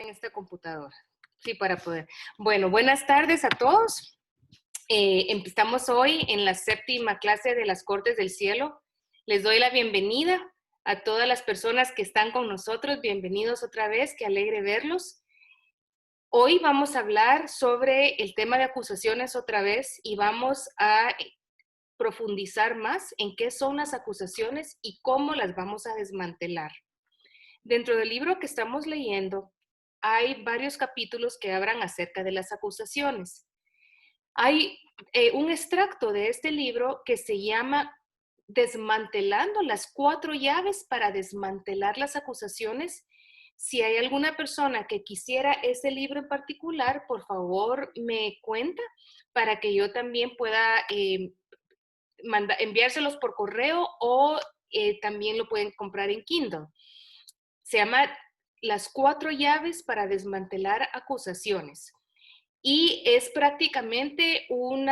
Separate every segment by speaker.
Speaker 1: en esta computadora. Sí, para poder. Bueno, buenas tardes a todos. Empezamos hoy en la séptima clase de las Cortes del Cielo. Les doy la bienvenida a todas las personas que están con nosotros. Bienvenidos otra vez, qué alegre verlos. Hoy vamos a hablar sobre el tema de acusaciones otra vez y vamos a profundizar más en qué son las acusaciones y cómo las vamos a desmantelar. Dentro del libro que estamos leyendo, hay varios capítulos que hablan acerca de las acusaciones. Hay un extracto de este libro que se llama Desmantelando las 4 llaves para desmantelar las acusaciones. Si hay alguna persona que quisiera ese libro en particular, por favor me cuenta para que yo también pueda enviárselos por correo o también lo pueden comprar en Kindle. Se llama Las 4 llaves para desmantelar acusaciones. Y es prácticamente un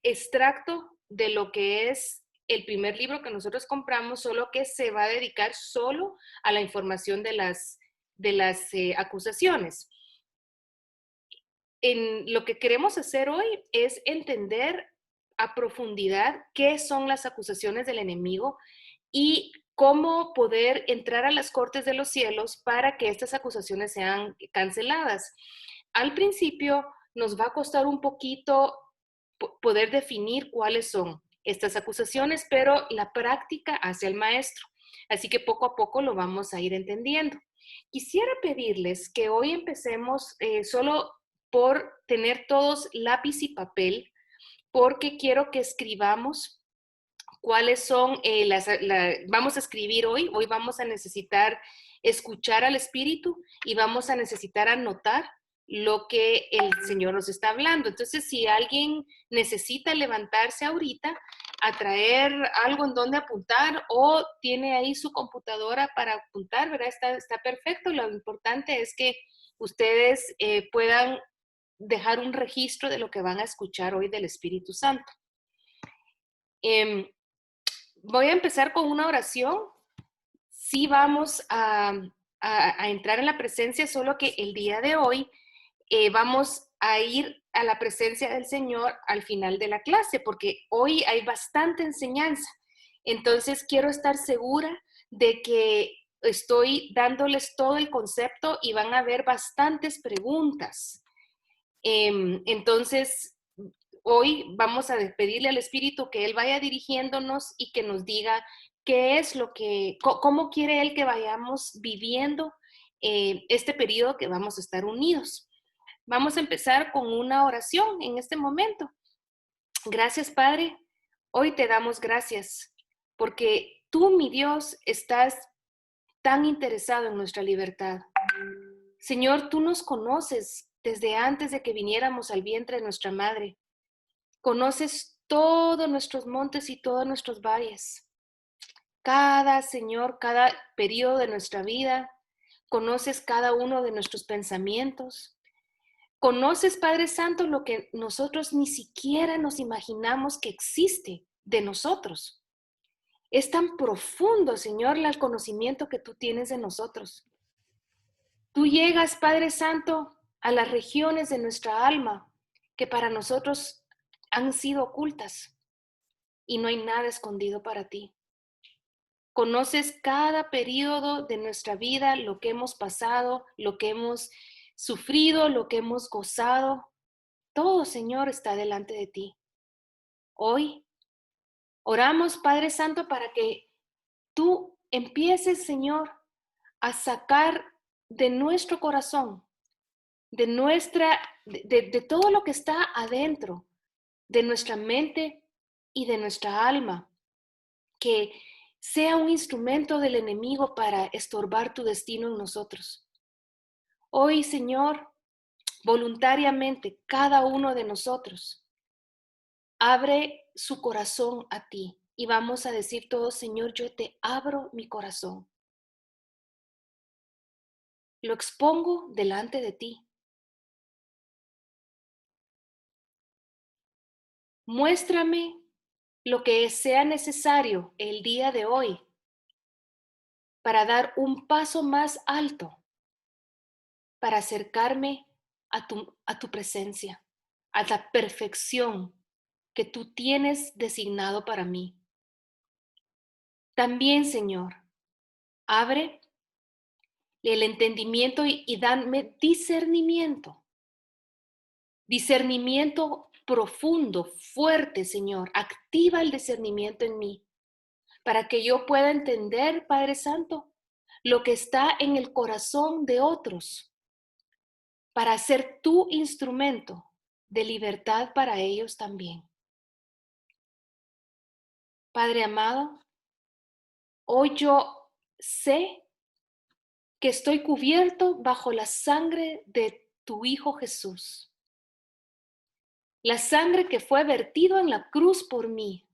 Speaker 1: extracto de lo que es el primer libro que nosotros compramos, solo que se va a dedicar solo a la información de las acusaciones. Lo que queremos hacer hoy es entender a profundidad qué son las acusaciones del enemigo y cómo poder entrar a las cortes de los cielos para que estas acusaciones sean canceladas. Al principio nos va a costar un poquito poder definir cuáles son estas acusaciones, pero la práctica hace al maestro. Así que poco a poco lo vamos a ir entendiendo. Quisiera pedirles que hoy empecemos solo por tener todos lápiz y papel, porque quiero que escribamos cuáles son vamos a escribir hoy vamos a necesitar escuchar al Espíritu y vamos a necesitar anotar lo que el Señor nos está hablando. Entonces, si alguien necesita levantarse ahorita a traer algo en donde apuntar o tiene ahí su computadora para apuntar, ¿verdad? Está perfecto. Lo importante es que ustedes puedan dejar un registro de lo que van a escuchar hoy del Espíritu Santo. Voy a empezar con una oración. Sí vamos a entrar en la presencia, solo que el día de hoy vamos a ir a la presencia del Señor al final de la clase, porque hoy hay bastante enseñanza. Entonces quiero estar segura de que estoy dándoles todo el concepto y van a haber bastantes preguntas. Entonces, hoy vamos a pedirle al Espíritu que Él vaya dirigiéndonos y que nos diga qué es cómo quiere Él que vayamos viviendo este periodo que vamos a estar unidos. Vamos a empezar con una oración en este momento. Gracias, Padre. Hoy te damos gracias porque tú, mi Dios, estás tan interesado en nuestra libertad. Señor, tú nos conoces desde antes de que viniéramos al vientre de nuestra madre. Conoces todos nuestros montes y todos nuestros valles. Señor, cada periodo de nuestra vida. Conoces cada uno de nuestros pensamientos. Conoces, Padre Santo, lo que nosotros ni siquiera nos imaginamos que existe de nosotros. Es tan profundo, Señor, el conocimiento que tú tienes de nosotros. Tú llegas, Padre Santo, a las regiones de nuestra alma que para nosotros han sido ocultas y no hay nada escondido para ti. Conoces cada periodo de nuestra vida, lo que hemos pasado, lo que hemos sufrido, lo que hemos gozado. Todo, Señor, está delante de ti. Hoy oramos, Padre Santo, para que tú empieces, Señor, a sacar de nuestro corazón, de todo lo que está adentro, de nuestra mente y de nuestra alma, que sea un instrumento del enemigo para estorbar tu destino en nosotros. Hoy, Señor, voluntariamente, cada uno de nosotros abre su corazón a ti y vamos a decir todos, Señor, yo te abro mi corazón. Lo expongo delante de ti. Muéstrame lo que sea necesario el día de hoy para dar un paso más alto para acercarme a tu presencia, a la perfección que tú tienes designado para mí. También, Señor, abre el entendimiento y dame discernimiento. Discernimiento profundo, fuerte, Señor. Activa el discernimiento en mí para que yo pueda entender, Padre Santo, lo que está en el corazón de otros, para ser tu instrumento de libertad para ellos también. Padre amado, hoy yo sé que estoy cubierto bajo la sangre de tu Hijo Jesús. La sangre que fue vertido en la cruz por mí.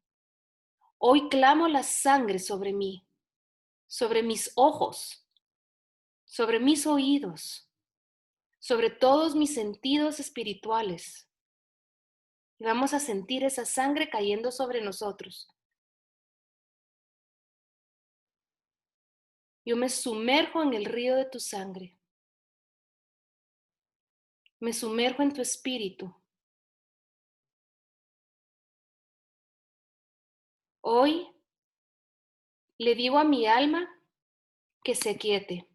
Speaker 1: Hoy clamo la sangre sobre mí, sobre mis ojos, sobre mis oídos, sobre todos mis sentidos espirituales. Y vamos a sentir esa sangre cayendo sobre nosotros. Yo me sumerjo en el río de tu sangre. Me sumerjo en tu espíritu. Hoy le digo a mi alma que se quiete.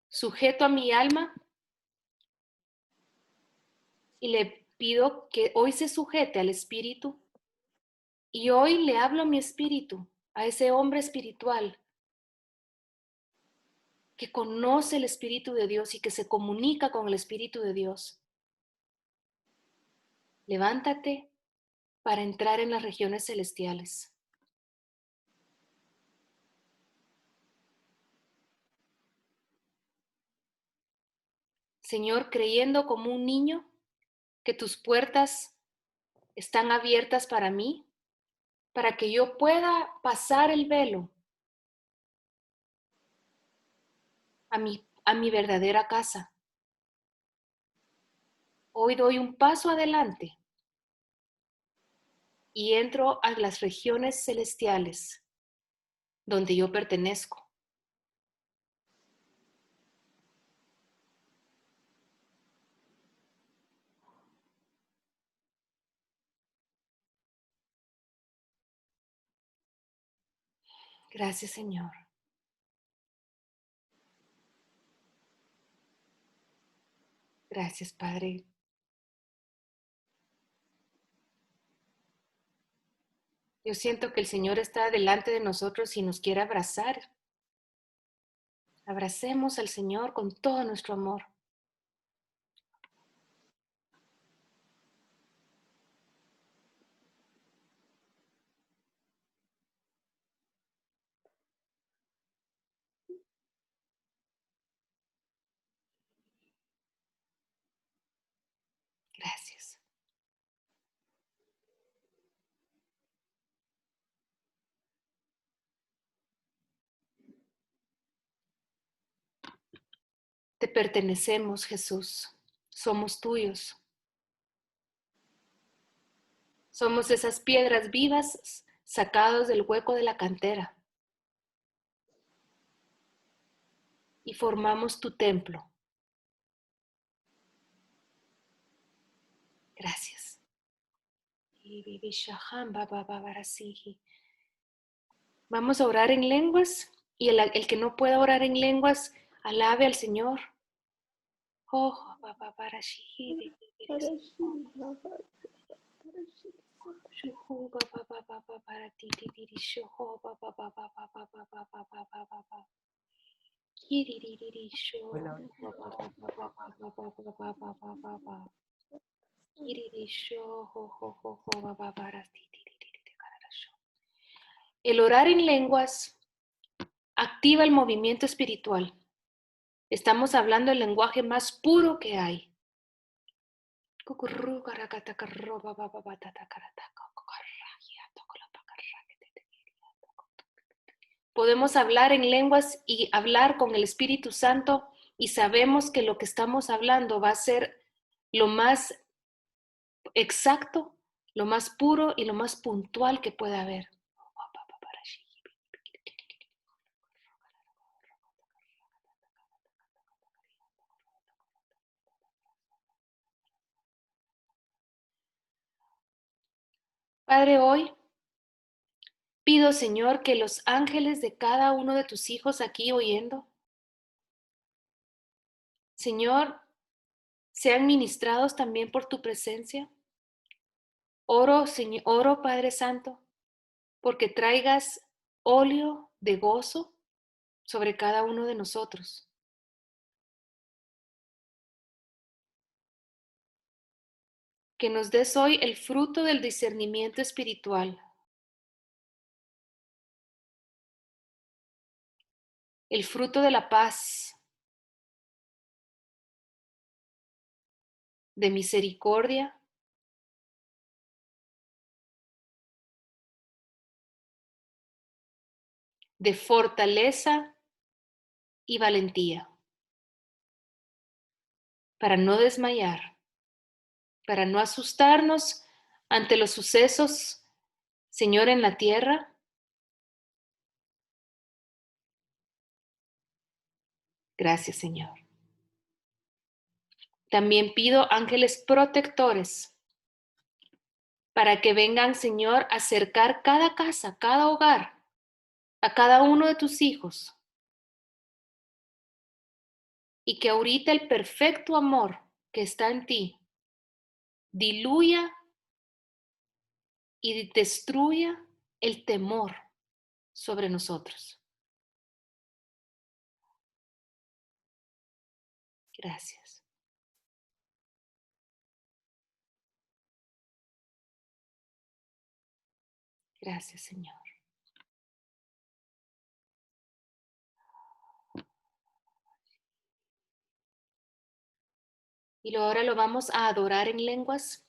Speaker 1: Sujeto a mi alma y le pido que hoy se sujete al espíritu. Y hoy le hablo a mi espíritu, a ese hombre espiritual que conoce el Espíritu de Dios y que se comunica con el Espíritu de Dios. Levántate para entrar en las regiones celestiales. Señor, creyendo como un niño que tus puertas están abiertas para mí, para que yo pueda pasar el velo a mi verdadera casa. Hoy doy un paso adelante y entro a las regiones celestiales donde yo pertenezco. Gracias, Señor. Gracias, Padre. Yo siento que el Señor está delante de nosotros y nos quiere abrazar. Abracemos al Señor con todo nuestro amor. Gracias. Te pertenecemos, Jesús. Somos tuyos. Somos esas piedras vivas sacados del hueco de la cantera. Y formamos tu templo. Gracias. Vamos a orar en lenguas y el que no pueda orar en lenguas, alabe al Señor. El orar en lenguas activa el movimiento espiritual. Estamos hablando el lenguaje más puro que hay. Podemos hablar en lenguas y hablar con el Espíritu Santo y sabemos que lo que estamos hablando va a ser lo más exacto, lo más puro y lo más puntual que pueda haber. Padre, hoy pido, Señor, que los ángeles de cada uno de tus hijos aquí oyendo, Señor, sean ministrados también por tu presencia. Oro, Señor, oro, Padre Santo, porque traigas óleo de gozo sobre cada uno de nosotros. Que nos des hoy el fruto del discernimiento espiritual, el fruto de la paz, de misericordia, de fortaleza y valentía, para no desmayar, para no asustarnos ante los sucesos, Señor, en la tierra. Gracias, Señor. También pido ángeles protectores para que vengan, Señor, a acercar cada casa, cada hogar, a cada uno de tus hijos, y que ahorita el perfecto amor que está en ti diluya y destruya el temor sobre nosotros. Gracias. Gracias, Señor. Y ahora lo vamos a adorar en lenguas.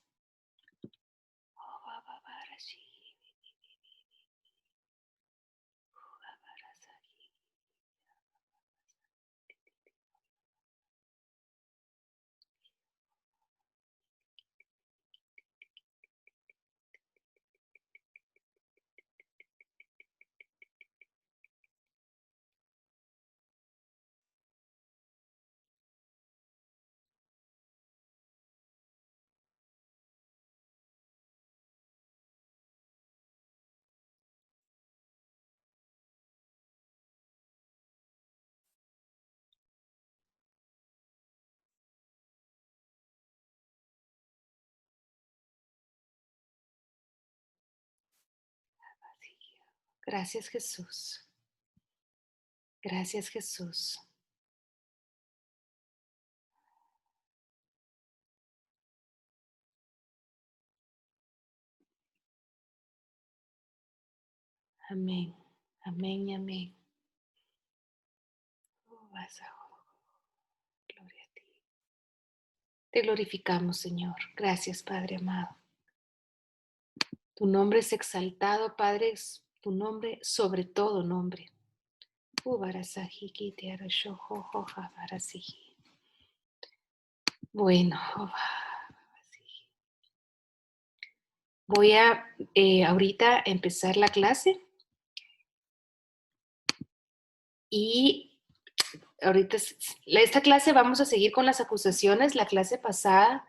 Speaker 1: Gracias, Jesús. Gracias, Jesús. Amén. Amén y amén. Gloria a ti. Te glorificamos, Señor. Gracias, Padre amado. Tu nombre es exaltado, Padre, es tu nombre sobre todo nombre. Bueno, voy a ahorita empezar la clase y ahorita esta clase vamos a seguir con las acusaciones. La clase pasada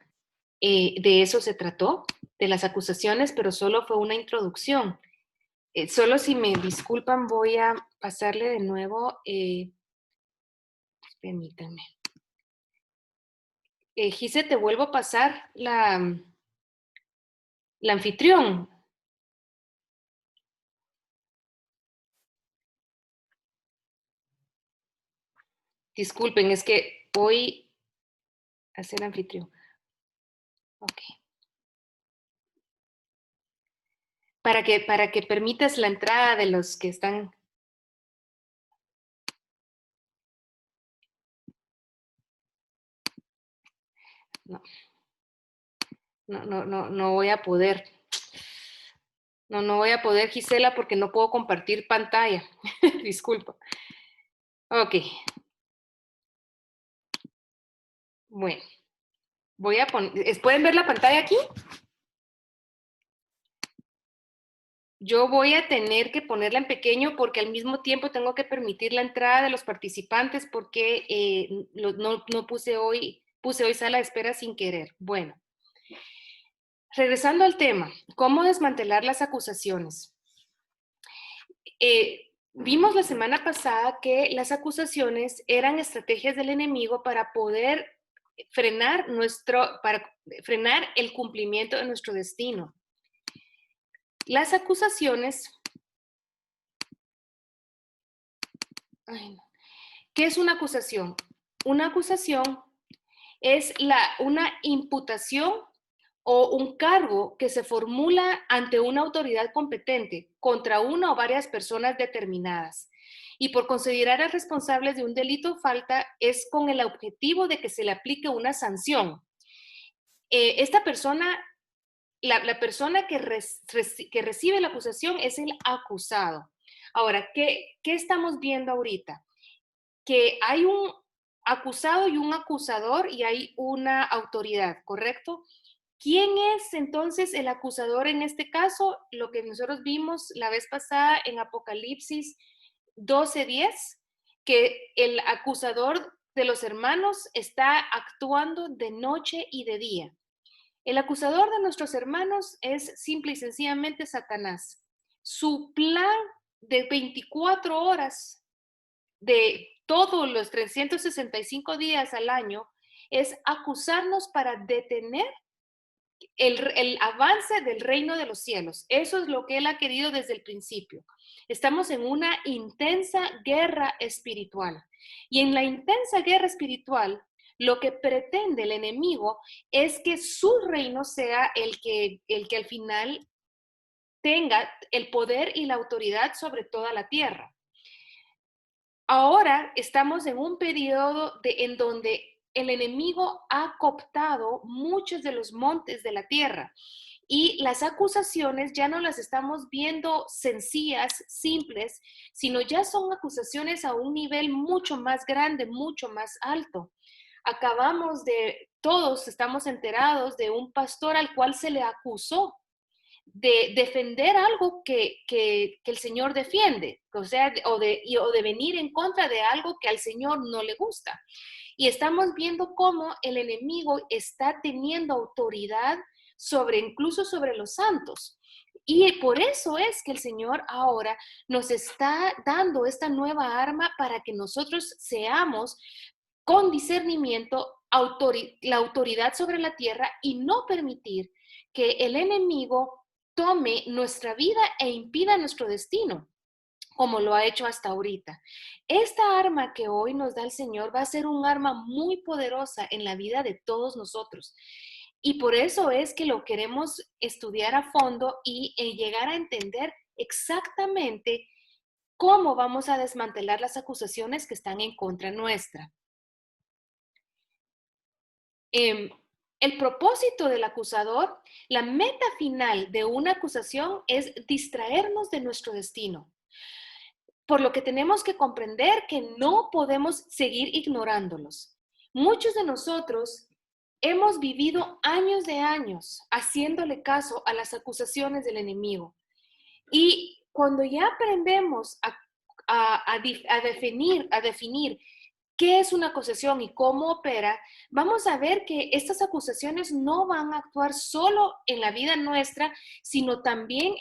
Speaker 1: de eso se trató, de las acusaciones, pero solo fue una introducción. Solo si me disculpan voy a pasarle de nuevo, permítanme. Gise, te vuelvo a pasar la anfitrión. Disculpen, es que voy a ser anfitrión. Ok. Para que permitas la entrada de los que están. No, no voy a poder. No voy a poder, Gisela, porque no puedo compartir pantalla. Disculpa. Ok. Bueno, voy a poner. ¿Pueden ver la pantalla aquí? Yo voy a tener que ponerla en pequeño porque al mismo tiempo tengo que permitir la entrada de los participantes porque no puse hoy sala de espera sin querer. Bueno, Regresando al tema, ¿cómo desmantelar las acusaciones? Vimos la semana pasada que las acusaciones eran estrategias del enemigo para poder para frenar el cumplimiento de nuestro destino. Las acusaciones, ay, no. ¿Qué es una acusación? Una acusación es una imputación o un cargo que se formula ante una autoridad competente contra una o varias personas determinadas. Y por considerar responsables de un delito o falta es con el objetivo de que se le aplique una sanción. Esta persona, la persona que recibe la acusación es el acusado. Ahora, ¿qué estamos viendo ahorita? Que hay un acusado y un acusador y hay una autoridad, ¿correcto? ¿Quién es entonces el acusador en este caso? Lo que nosotros vimos la vez pasada en Apocalipsis 12:10, que el acusador de los hermanos está actuando de noche y de día. El acusador de nuestros hermanos es simple y sencillamente Satanás. Su plan de 24 horas de todos los 365 días al año es acusarnos para detener el avance del reino de los cielos. Eso es lo que él ha querido desde el principio. Estamos en una intensa guerra espiritual. Y en la intensa guerra espiritual, lo que pretende el enemigo es que su reino sea el que al final tenga el poder y la autoridad sobre toda la tierra. Ahora estamos en un periodo en donde el enemigo ha cooptado muchos de los montes de la tierra y las acusaciones ya no las estamos viendo sencillas, simples, sino ya son acusaciones a un nivel mucho más grande, mucho más alto. Todos estamos enterados de un pastor al cual se le acusó de defender algo que el Señor defiende, o sea, o de venir en contra de algo que al Señor no le gusta. Y estamos viendo cómo el enemigo está teniendo autoridad incluso sobre los santos. Y por eso es que el Señor ahora nos está dando esta nueva arma para que nosotros seamos con discernimiento la autoridad sobre la tierra y no permitir que el enemigo tome nuestra vida e impida nuestro destino, como lo ha hecho hasta ahorita. Esta arma que hoy nos da el Señor va a ser un arma muy poderosa en la vida de todos nosotros. Y por eso es que lo queremos estudiar a fondo y llegar a entender exactamente cómo vamos a desmantelar las acusaciones que están en contra nuestra. Em, el propósito del acusador, la meta final de una acusación es distraernos de nuestro destino. Por lo que tenemos que comprender que no podemos seguir ignorándolos. Muchos de nosotros hemos vivido años de años haciéndole caso a las acusaciones del enemigo. Y cuando ya aprendemos a definir qué es una acusación y cómo opera, vamos a ver que estas acusaciones no van a actuar solo en la vida nuestra, sino también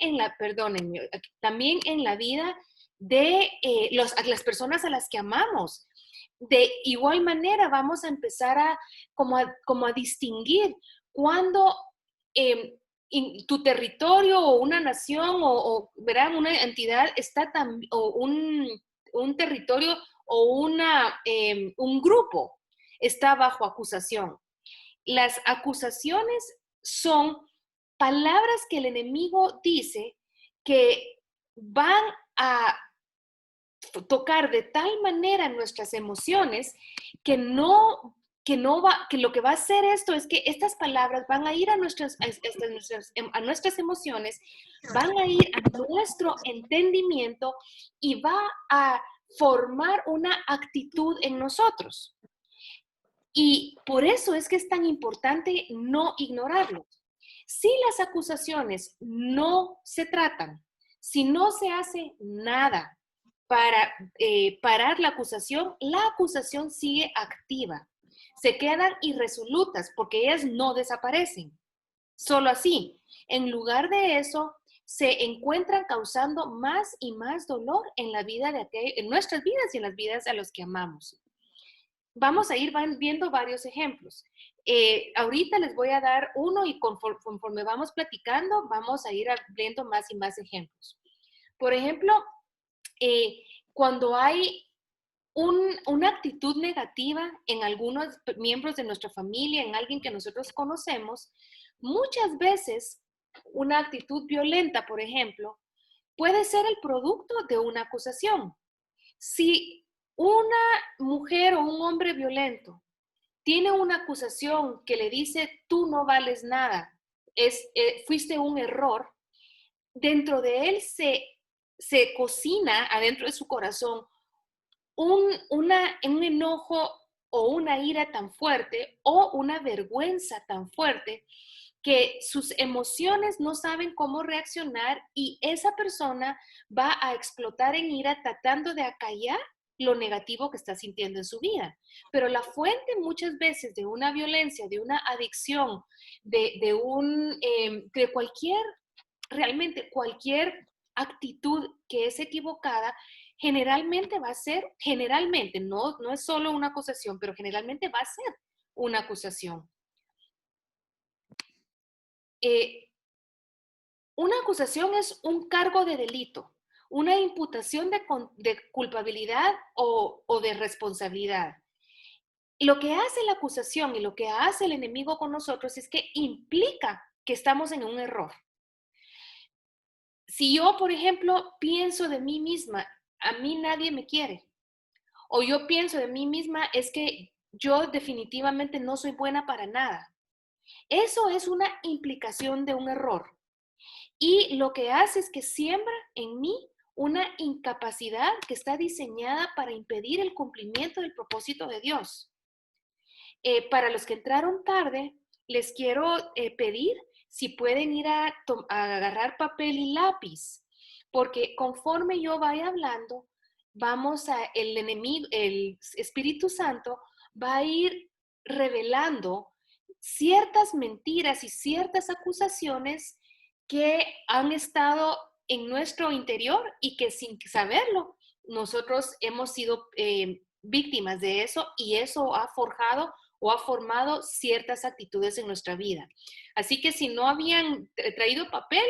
Speaker 1: también en la vida de las personas a las que amamos. De igual manera, vamos a empezar como a distinguir cuando tu territorio o una nación ¿verdad? Una entidad está o un territorio o un grupo está bajo acusación. Las acusaciones son palabras que el enemigo dice que van a tocar de tal manera nuestras emociones que lo que va a hacer esto es que estas palabras van a ir a nuestras emociones, van a ir a nuestro entendimiento y va a formar una actitud en nosotros. Y por eso es que es tan importante no ignorarlo. Si las acusaciones no se tratan, si no se hace nada para parar la acusación sigue activa. Se quedan irresolutas porque ellas no desaparecen. Solo así. En lugar de eso, se encuentran causando más y más dolor en la vida en nuestras vidas y en las vidas a los que amamos. Vamos a ir viendo varios ejemplos. Ahorita les voy a dar uno y conforme vamos platicando, vamos a ir viendo más y más ejemplos. Por ejemplo, cuando hay una actitud negativa en algunos miembros de nuestra familia, en alguien que nosotros conocemos, muchas veces una actitud violenta, por ejemplo, puede ser el producto de una acusación. Si una mujer o un hombre violento tiene una acusación que le dice, tú no vales nada, fuiste un error, dentro de él se cocina adentro de su corazón un enojo o una ira tan fuerte o una vergüenza tan fuerte que sus emociones no saben cómo reaccionar y esa persona va a explotar en ira tratando de acallar lo negativo que está sintiendo en su vida. Pero la fuente muchas veces de una violencia, de una adicción, de cualquier, realmente cualquier actitud que es equivocada, generalmente va a ser, generalmente, no es solo una acusación, pero generalmente va a ser una acusación. Una acusación es un cargo de delito, una imputación de culpabilidad o de responsabilidad. Lo que hace la acusación y lo que hace el enemigo con nosotros es que implica que estamos en un error. Si yo, por ejemplo, pienso de mí misma, a mí nadie me quiere, o yo pienso de mí misma es que yo definitivamente no soy buena para nada. Eso es una implicación de un error. Y lo que hace es que siembra en mí una incapacidad que está diseñada para impedir el cumplimiento del propósito de Dios. Para los que entraron tarde, les quiero pedir si pueden ir a agarrar papel y lápiz, porque conforme yo vaya hablando, el enemigo, el Espíritu Santo va a ir revelando ciertas mentiras y ciertas acusaciones que han estado en nuestro interior y que sin saberlo, nosotros hemos sido víctimas de eso y eso ha forjado o ha formado ciertas actitudes en nuestra vida. Así que si no habían traído papel,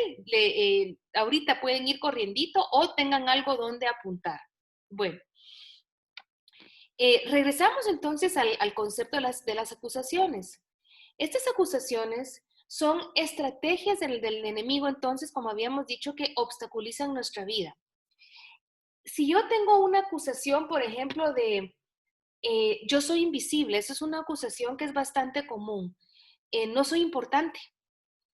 Speaker 1: ahorita pueden ir corriendito o tengan algo donde apuntar. Bueno, regresamos entonces al concepto de las acusaciones. Estas acusaciones son estrategias del enemigo, entonces, como habíamos dicho, que obstaculizan nuestra vida. Si yo tengo una acusación, por ejemplo, de yo soy invisible, esa es una acusación que es bastante común. No soy importante.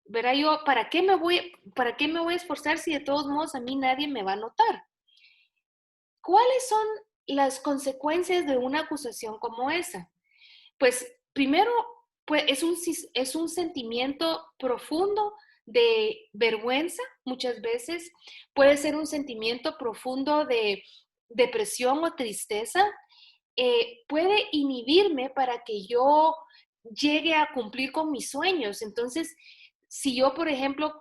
Speaker 1: Verá yo, para qué me voy a esforzar si de todos modos a mí nadie me va a notar? ¿Cuáles son las consecuencias de una acusación como esa? Pues primero, pues, es un sentimiento profundo de vergüenza, muchas veces. Puede ser un sentimiento profundo de depresión o tristeza. Puede inhibirme para que yo llegue a cumplir con mis sueños. Entonces, si yo, por ejemplo,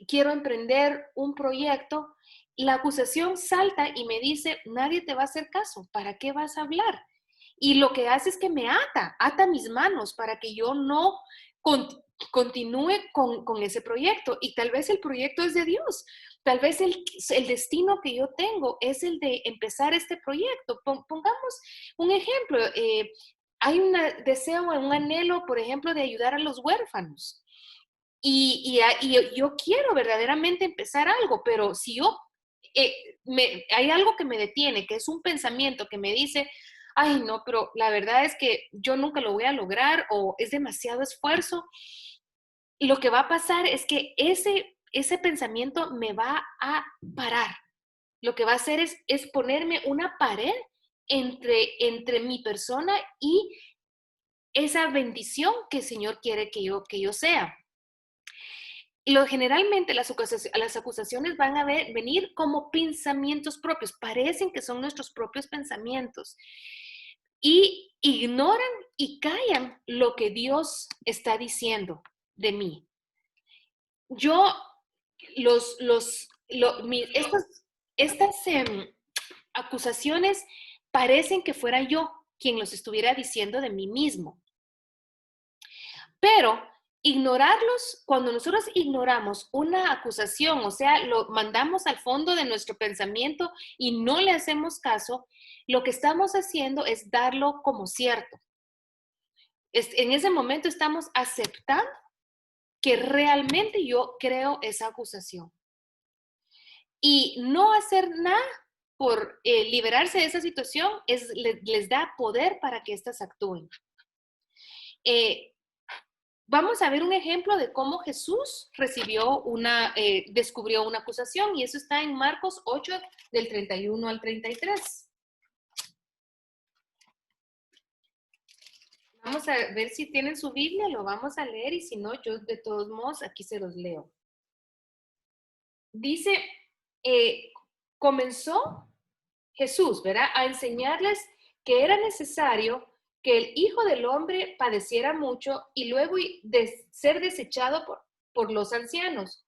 Speaker 1: quiero emprender un proyecto, la acusación salta y me dice, nadie te va a hacer caso, ¿para qué vas a hablar? Y lo que hace es que me ata mis manos para que yo no continúe con ese proyecto. Y tal vez el proyecto es de Dios, tal vez el destino que yo tengo es el de empezar este proyecto. Pongamos un ejemplo, hay un deseo, un anhelo, por ejemplo, de ayudar a los huérfanos. Y yo quiero verdaderamente empezar algo, pero si yo, hay algo que me detiene, que es un pensamiento que me dice, ay, no, pero la verdad es que yo nunca lo voy a lograr o es demasiado esfuerzo, lo que va a pasar es que ese pensamiento me va a parar. Lo que va a hacer es ponerme una pared entre mi persona y esa bendición que el Señor quiere que yo sea. Generalmente las acusaciones van a venir como pensamientos propios, parecen que son nuestros propios pensamientos y ignoran y callan lo que Dios está diciendo de mí. yo, estas acusaciones parecen que fuera yo quien los estuviera diciendo de mí mismo. Pero ignorarlos, cuando nosotros ignoramos una acusación, o sea, lo mandamos al fondo de nuestro pensamiento y no le hacemos caso, lo que estamos haciendo es darlo como cierto. En ese momento estamos aceptando que realmente yo creo esa acusación. Y no hacer nada por liberarse de esa situación les da poder para que éstas actúen. Vamos a ver un ejemplo de cómo Jesús descubrió una acusación, y eso está en Marcos 8, del 31 al 33. Vamos a ver si tienen su Biblia, lo vamos a leer, y si no, yo de todos modos aquí se los leo. Dice, comenzó Jesús, ¿verdad?, a enseñarles que era necesario que el Hijo del Hombre padeciera mucho y luego ser desechado por los ancianos,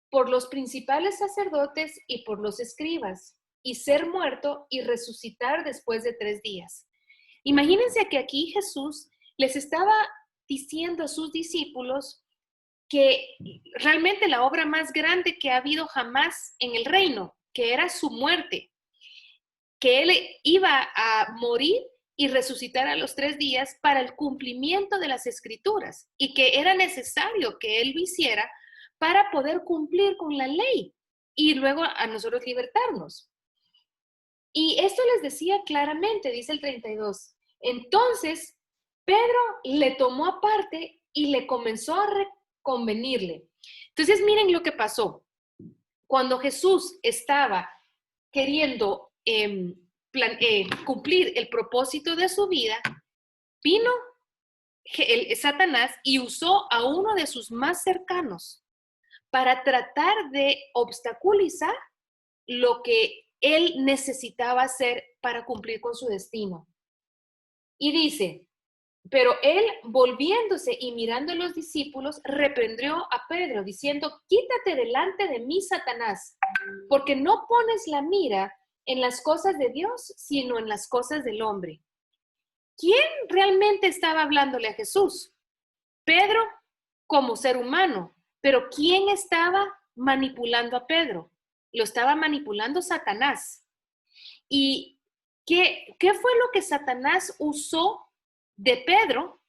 Speaker 1: por los principales sacerdotes y por los escribas, y ser muerto y resucitar después de 3 días. Imagínense que aquí Jesús les estaba diciendo a sus discípulos que realmente la obra más grande que ha habido jamás en el reino, que era su muerte, que él iba a morir y resucitar a los 3 días para el cumplimiento de las escrituras, y que era necesario que él lo hiciera para poder cumplir con la ley y luego a nosotros libertarnos. Y esto les decía claramente, dice el 32. Entonces, Pedro le tomó aparte y le comenzó a reconvenirle. Entonces, miren lo que pasó. Cuando Jesús estaba queriendo cumplir el propósito de su vida, vino Satanás y usó a uno de sus más cercanos para tratar de obstaculizar lo que él necesitaba hacer para cumplir con su destino. Y dice, pero él, volviéndose y mirando a los discípulos, reprendió a Pedro, diciendo, quítate delante de mí, Satanás, porque no pones la mira en las cosas de Dios, sino en las cosas del hombre. ¿Quién realmente estaba hablándole a Jesús? Pedro, como ser humano, pero ¿quién estaba manipulando a Pedro? Lo estaba manipulando Satanás. ¿Y qué fue lo que Satanás usó de Pedro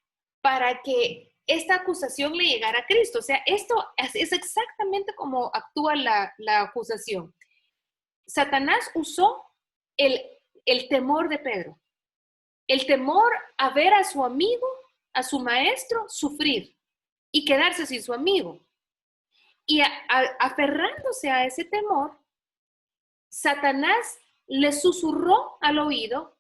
Speaker 1: para que esta acusación le llegara a Cristo? O sea, esto es exactamente como actúa la acusación. Satanás usó el temor de Pedro, el temor a ver a su amigo, a su maestro, sufrir y quedarse sin su amigo. Y aferrándose a ese temor, Satanás le susurró al oído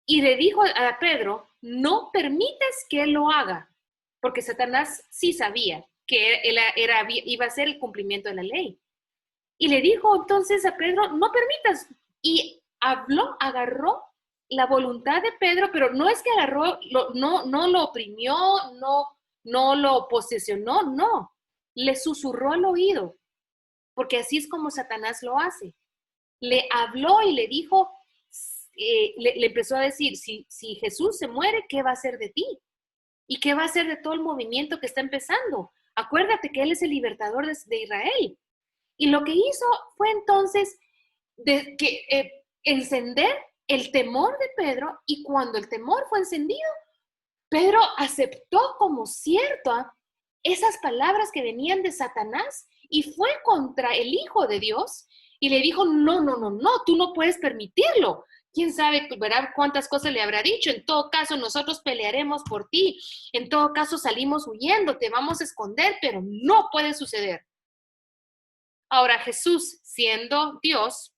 Speaker 1: y le dijo a Pedro, no permitas que él lo haga, porque Satanás sí sabía que iba a ser el cumplimiento de la ley. Y le dijo entonces a Pedro, no permitas. Y agarró la voluntad de Pedro, pero no es que agarró, no lo oprimió, no lo posesionó, no. Le susurró al oído, porque así es como Satanás lo hace. Le habló y le dijo, le empezó a decir, si Jesús se muere, ¿qué va a hacer de ti? ¿Y qué va a hacer de todo el movimiento que está empezando? Acuérdate que Él es el libertador de Israel. Y lo que hizo fue entonces encender el temor de Pedro, y cuando el temor fue encendido, Pedro aceptó como cierta esas palabras que venían de Satanás y fue contra el Hijo de Dios y le dijo, no, tú no puedes permitirlo. ¿Quién sabe, verdad, cuántas cosas le habrá dicho? En todo caso, nosotros pelearemos por ti. En todo caso, salimos huyendo, te vamos a esconder, pero no puede suceder. Ahora, Jesús, siendo Dios,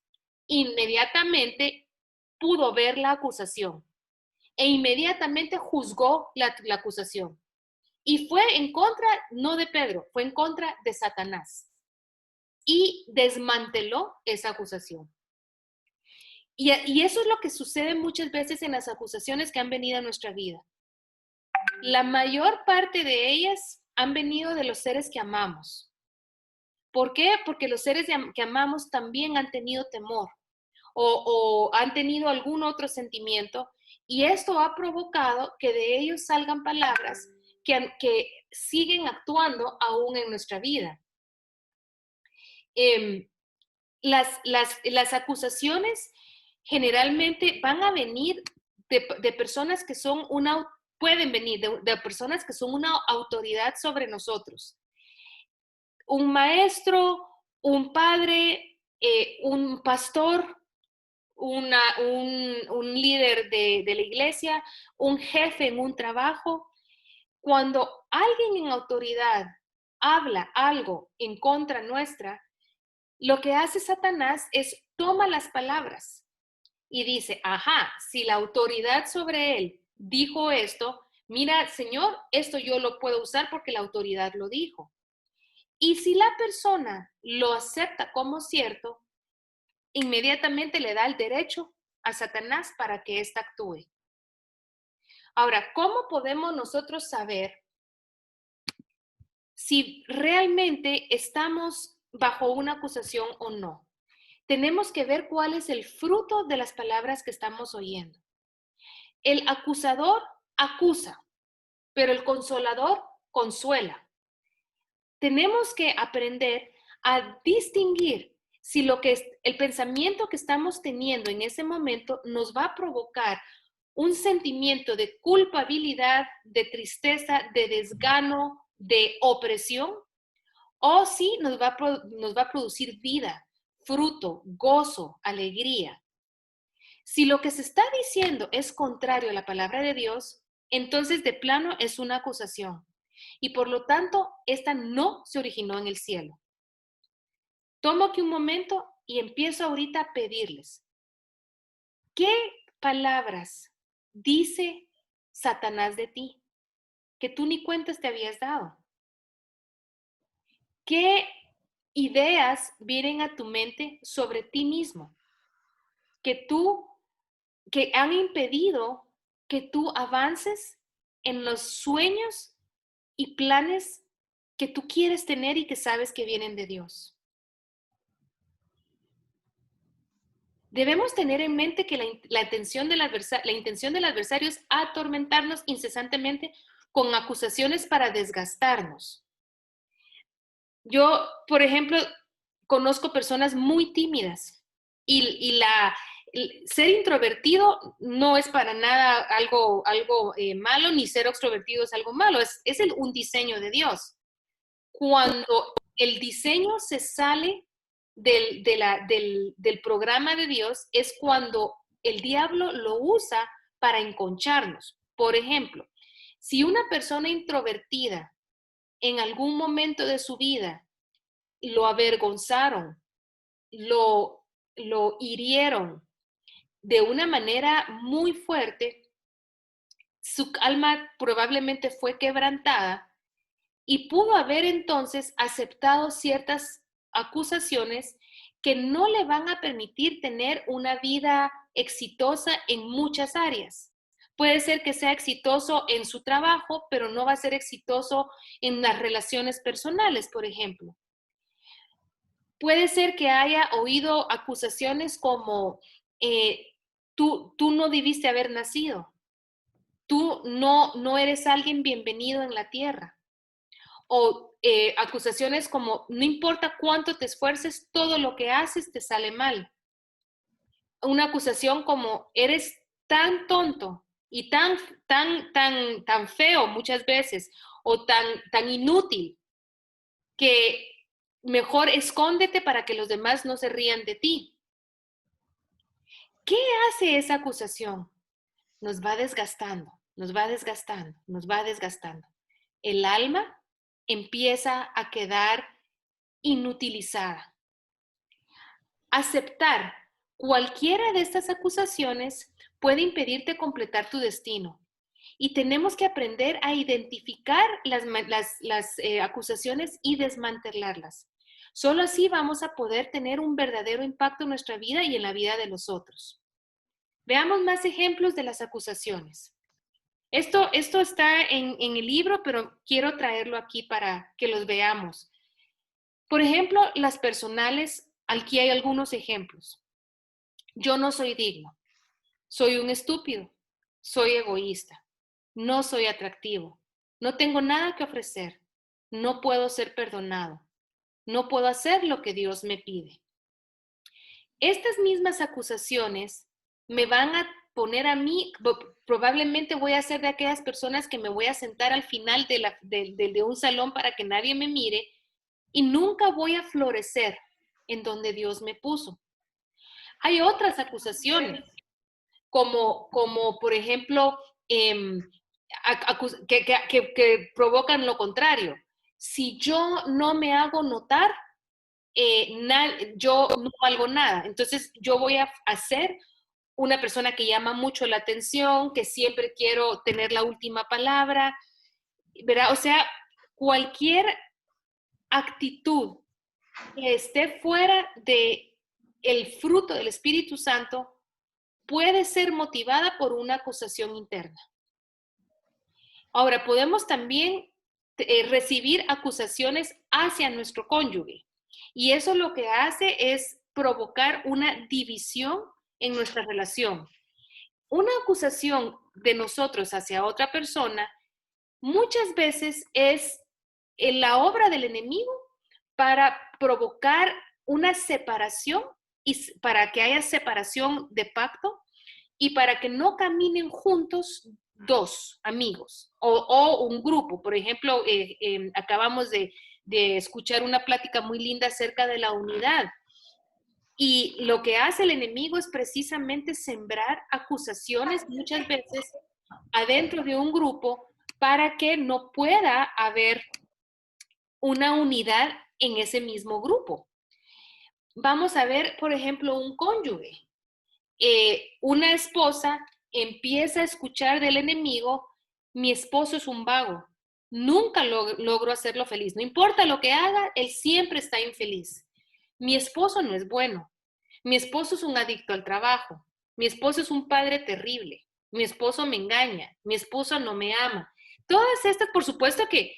Speaker 1: inmediatamente pudo ver la acusación e inmediatamente juzgó la acusación. Y fue en contra, no de Pedro, fue en contra de Satanás. Y desmanteló esa acusación. Y eso es lo que sucede muchas veces en las acusaciones que han venido a nuestra vida. La mayor parte de ellas han venido de los seres que amamos. ¿Por qué? Porque los seres que amamos también han tenido temor o han tenido algún otro sentimiento y esto ha provocado que de ellos salgan palabras que siguen actuando aún en nuestra vida. Em, las acusaciones generalmente van a venir de personas que son pueden venir de personas que son una autoridad sobre nosotros. Un maestro, un padre, un pastor, un líder de la iglesia, un jefe en un trabajo. Cuando alguien en autoridad habla algo en contra nuestra, lo que hace Satanás es toma las palabras y dice, ajá, si la autoridad sobre él dijo esto, mira, Señor, esto yo lo puedo usar porque la autoridad lo dijo. Y si la persona lo acepta como cierto, inmediatamente le da el derecho a Satanás para que ésta actúe. Ahora, ¿cómo podemos nosotros saber si realmente estamos bajo una acusación o no? Tenemos que ver cuál es el fruto de las palabras que estamos oyendo. El acusador acusa, pero el consolador consuela. Tenemos que aprender a distinguir si lo que es el pensamiento que estamos teniendo en ese momento nos va a provocar un sentimiento de culpabilidad, de tristeza, de desgano, de opresión, o si nos va a producir vida, fruto, gozo, alegría. Si lo que se está diciendo es contrario a la palabra de Dios, entonces de plano es una acusación. Y por lo tanto, esta no se originó en el cielo. Tomo aquí un momento y empiezo ahorita a pedirles. ¿Qué palabras dice Satanás de ti que tú ni cuentas te habías dado? ¿Qué ideas vienen a tu mente sobre ti mismo que han impedido que tú avances en los sueños y planes que tú quieres tener y que sabes que vienen de Dios? Debemos tener en mente que la intención del adversario es atormentarnos incesantemente con acusaciones para desgastarnos. Yo, por ejemplo, conozco personas muy tímidas y ser introvertido no es para nada algo malo, ni ser extrovertido es algo malo, es un diseño de Dios. Cuando el diseño se sale del programa de Dios, es cuando el diablo lo usa para enconcharnos. Por ejemplo, si una persona introvertida en algún momento de su vida lo avergonzaron, lo hirieron de una manera muy fuerte, su alma probablemente fue quebrantada y pudo haber entonces aceptado ciertas acusaciones que no le van a permitir tener una vida exitosa en muchas áreas. Puede ser que sea exitoso en su trabajo, pero no va a ser exitoso en las relaciones personales, por ejemplo. Puede ser que haya oído acusaciones como tú no debiste haber nacido, tú no eres alguien bienvenido en la tierra. O acusaciones como no importa cuánto te esfuerces, todo lo que haces te sale mal. Una acusación como eres tan tonto y tan feo muchas veces o tan inútil que mejor escóndete para que los demás no se rían de ti. ¿Qué hace esa acusación? Nos va desgastando, nos va desgastando, nos va desgastando. El alma empieza a quedar inutilizada. Aceptar cualquiera de estas acusaciones puede impedirte completar tu destino. Y tenemos que aprender a identificar las acusaciones y desmantelarlas. Solo así vamos a poder tener un verdadero impacto en nuestra vida y en la vida de los otros. Veamos más ejemplos de las acusaciones. Esto está en el libro, pero quiero traerlo aquí para que los veamos. Por ejemplo, las personales, aquí hay algunos ejemplos. Yo no soy digno, soy un estúpido, soy egoísta, no soy atractivo, no tengo nada que ofrecer, no puedo ser perdonado, no puedo hacer lo que Dios me pide. Estas mismas acusaciones me van a poner a mí, probablemente voy a ser de aquellas personas que me voy a sentar al final de un salón para que nadie me mire y nunca voy a florecer en donde Dios me puso. Hay otras acusaciones, como por ejemplo, em, que provocan lo contrario. Si yo no me hago notar, yo no valgo nada. Entonces yo voy a ser una persona que llama mucho la atención, que siempre quiero tener la última palabra, ¿verdad? O sea, cualquier actitud que esté fuera de el fruto del Espíritu Santo puede ser motivada por una acusación interna. Ahora, podemos también recibir acusaciones hacia nuestro cónyuge y eso lo que hace es provocar una división en nuestra relación. Una acusación de nosotros hacia otra persona muchas veces es la obra del enemigo para provocar una separación y para que haya separación de pacto y para que no caminen juntos dos amigos o un grupo. Por ejemplo, acabamos de escuchar una plática muy linda acerca de la unidad. Y lo que hace el enemigo es precisamente sembrar acusaciones muchas veces adentro de un grupo para que no pueda haber una unidad en ese mismo grupo. Vamos a ver, por ejemplo, un cónyuge. Una esposa empieza a escuchar del enemigo, mi esposo es un vago, nunca logro hacerlo feliz, no importa lo que haga, él siempre está infeliz. Mi esposo no es bueno, mi esposo es un adicto al trabajo, mi esposo es un padre terrible, mi esposo me engaña, mi esposo no me ama. Todas estas, por supuesto que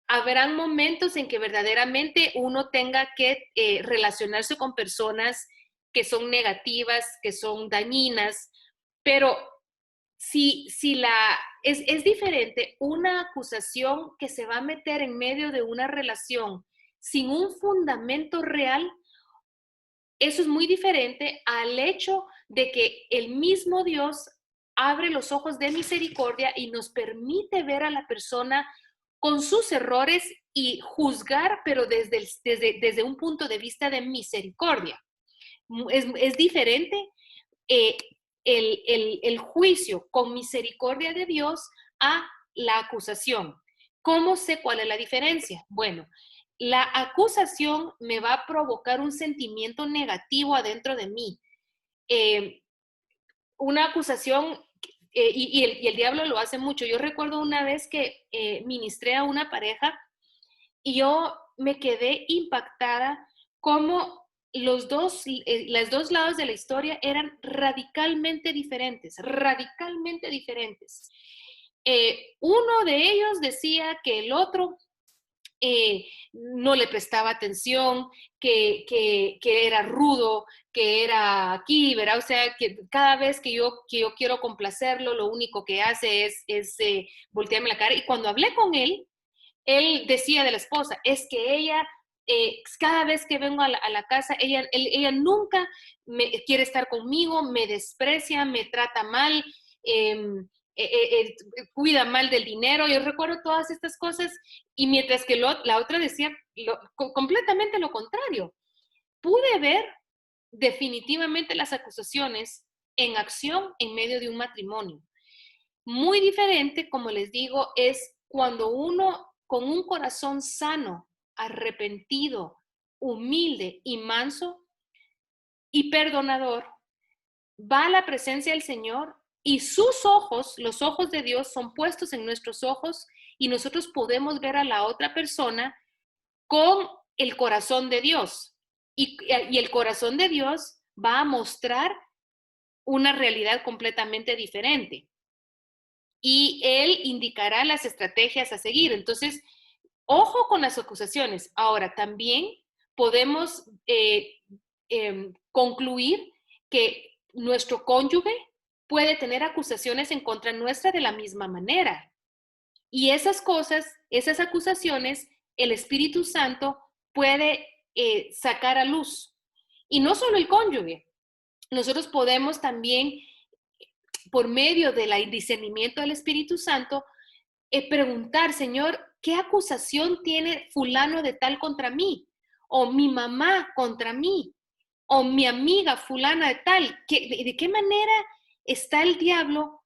Speaker 1: habrán momentos en que verdaderamente uno tenga que relacionarse con personas que son negativas, que son dañinas, pero es diferente una acusación que se va a meter en medio de una relación sin un fundamento real. Eso es muy diferente al hecho de que el mismo Dios abre los ojos de misericordia y nos permite ver a la persona con sus errores y juzgar, pero desde un punto de vista de misericordia. Es diferente eh, el juicio con misericordia de Dios a la acusación. ¿Cómo sé cuál es la diferencia? Bueno, la acusación me va a provocar un sentimiento negativo adentro de mí. Eh, una acusación, y el diablo lo hace mucho. Yo recuerdo una vez que ministré a una pareja y yo me quedé impactada cómo los dos lados de la historia eran radicalmente diferentes, radicalmente diferentes. Uno de ellos decía que el otro no le prestaba atención, que era rudo, que era aquí, ¿verdad? O sea, que cada vez que yo quiero complacerlo, lo único que hace es voltearme la cara. Y cuando hablé con él decía de la esposa, es que ella, cada vez que vengo a la casa, ella nunca quiere estar conmigo, me desprecia, me trata mal, cuida mal del dinero. Yo recuerdo todas estas cosas y mientras que la otra decía completamente lo contrario. Pude ver definitivamente las acusaciones en acción en medio de un matrimonio. Muy diferente, como les digo, es cuando uno con un corazón sano, arrepentido, humilde y manso y perdonador, va a la presencia del Señor y sus ojos, los ojos de Dios, son puestos en nuestros ojos y nosotros podemos ver a la otra persona con el corazón de Dios. Y el corazón de Dios va a mostrar una realidad completamente diferente. Y Él indicará las estrategias a seguir. Entonces, ojo con las acusaciones. Ahora, también podemos concluir que nuestro cónyuge puede tener acusaciones en contra nuestra de la misma manera. Y esas cosas, esas acusaciones, el Espíritu Santo puede sacar a luz. Y no solo el cónyuge, nosotros podemos también, por medio del discernimiento del Espíritu Santo, preguntar, Señor, ¿qué acusación tiene fulano de tal contra mí? O mi mamá contra mí, o mi amiga fulana de tal. ¿De qué manera está el diablo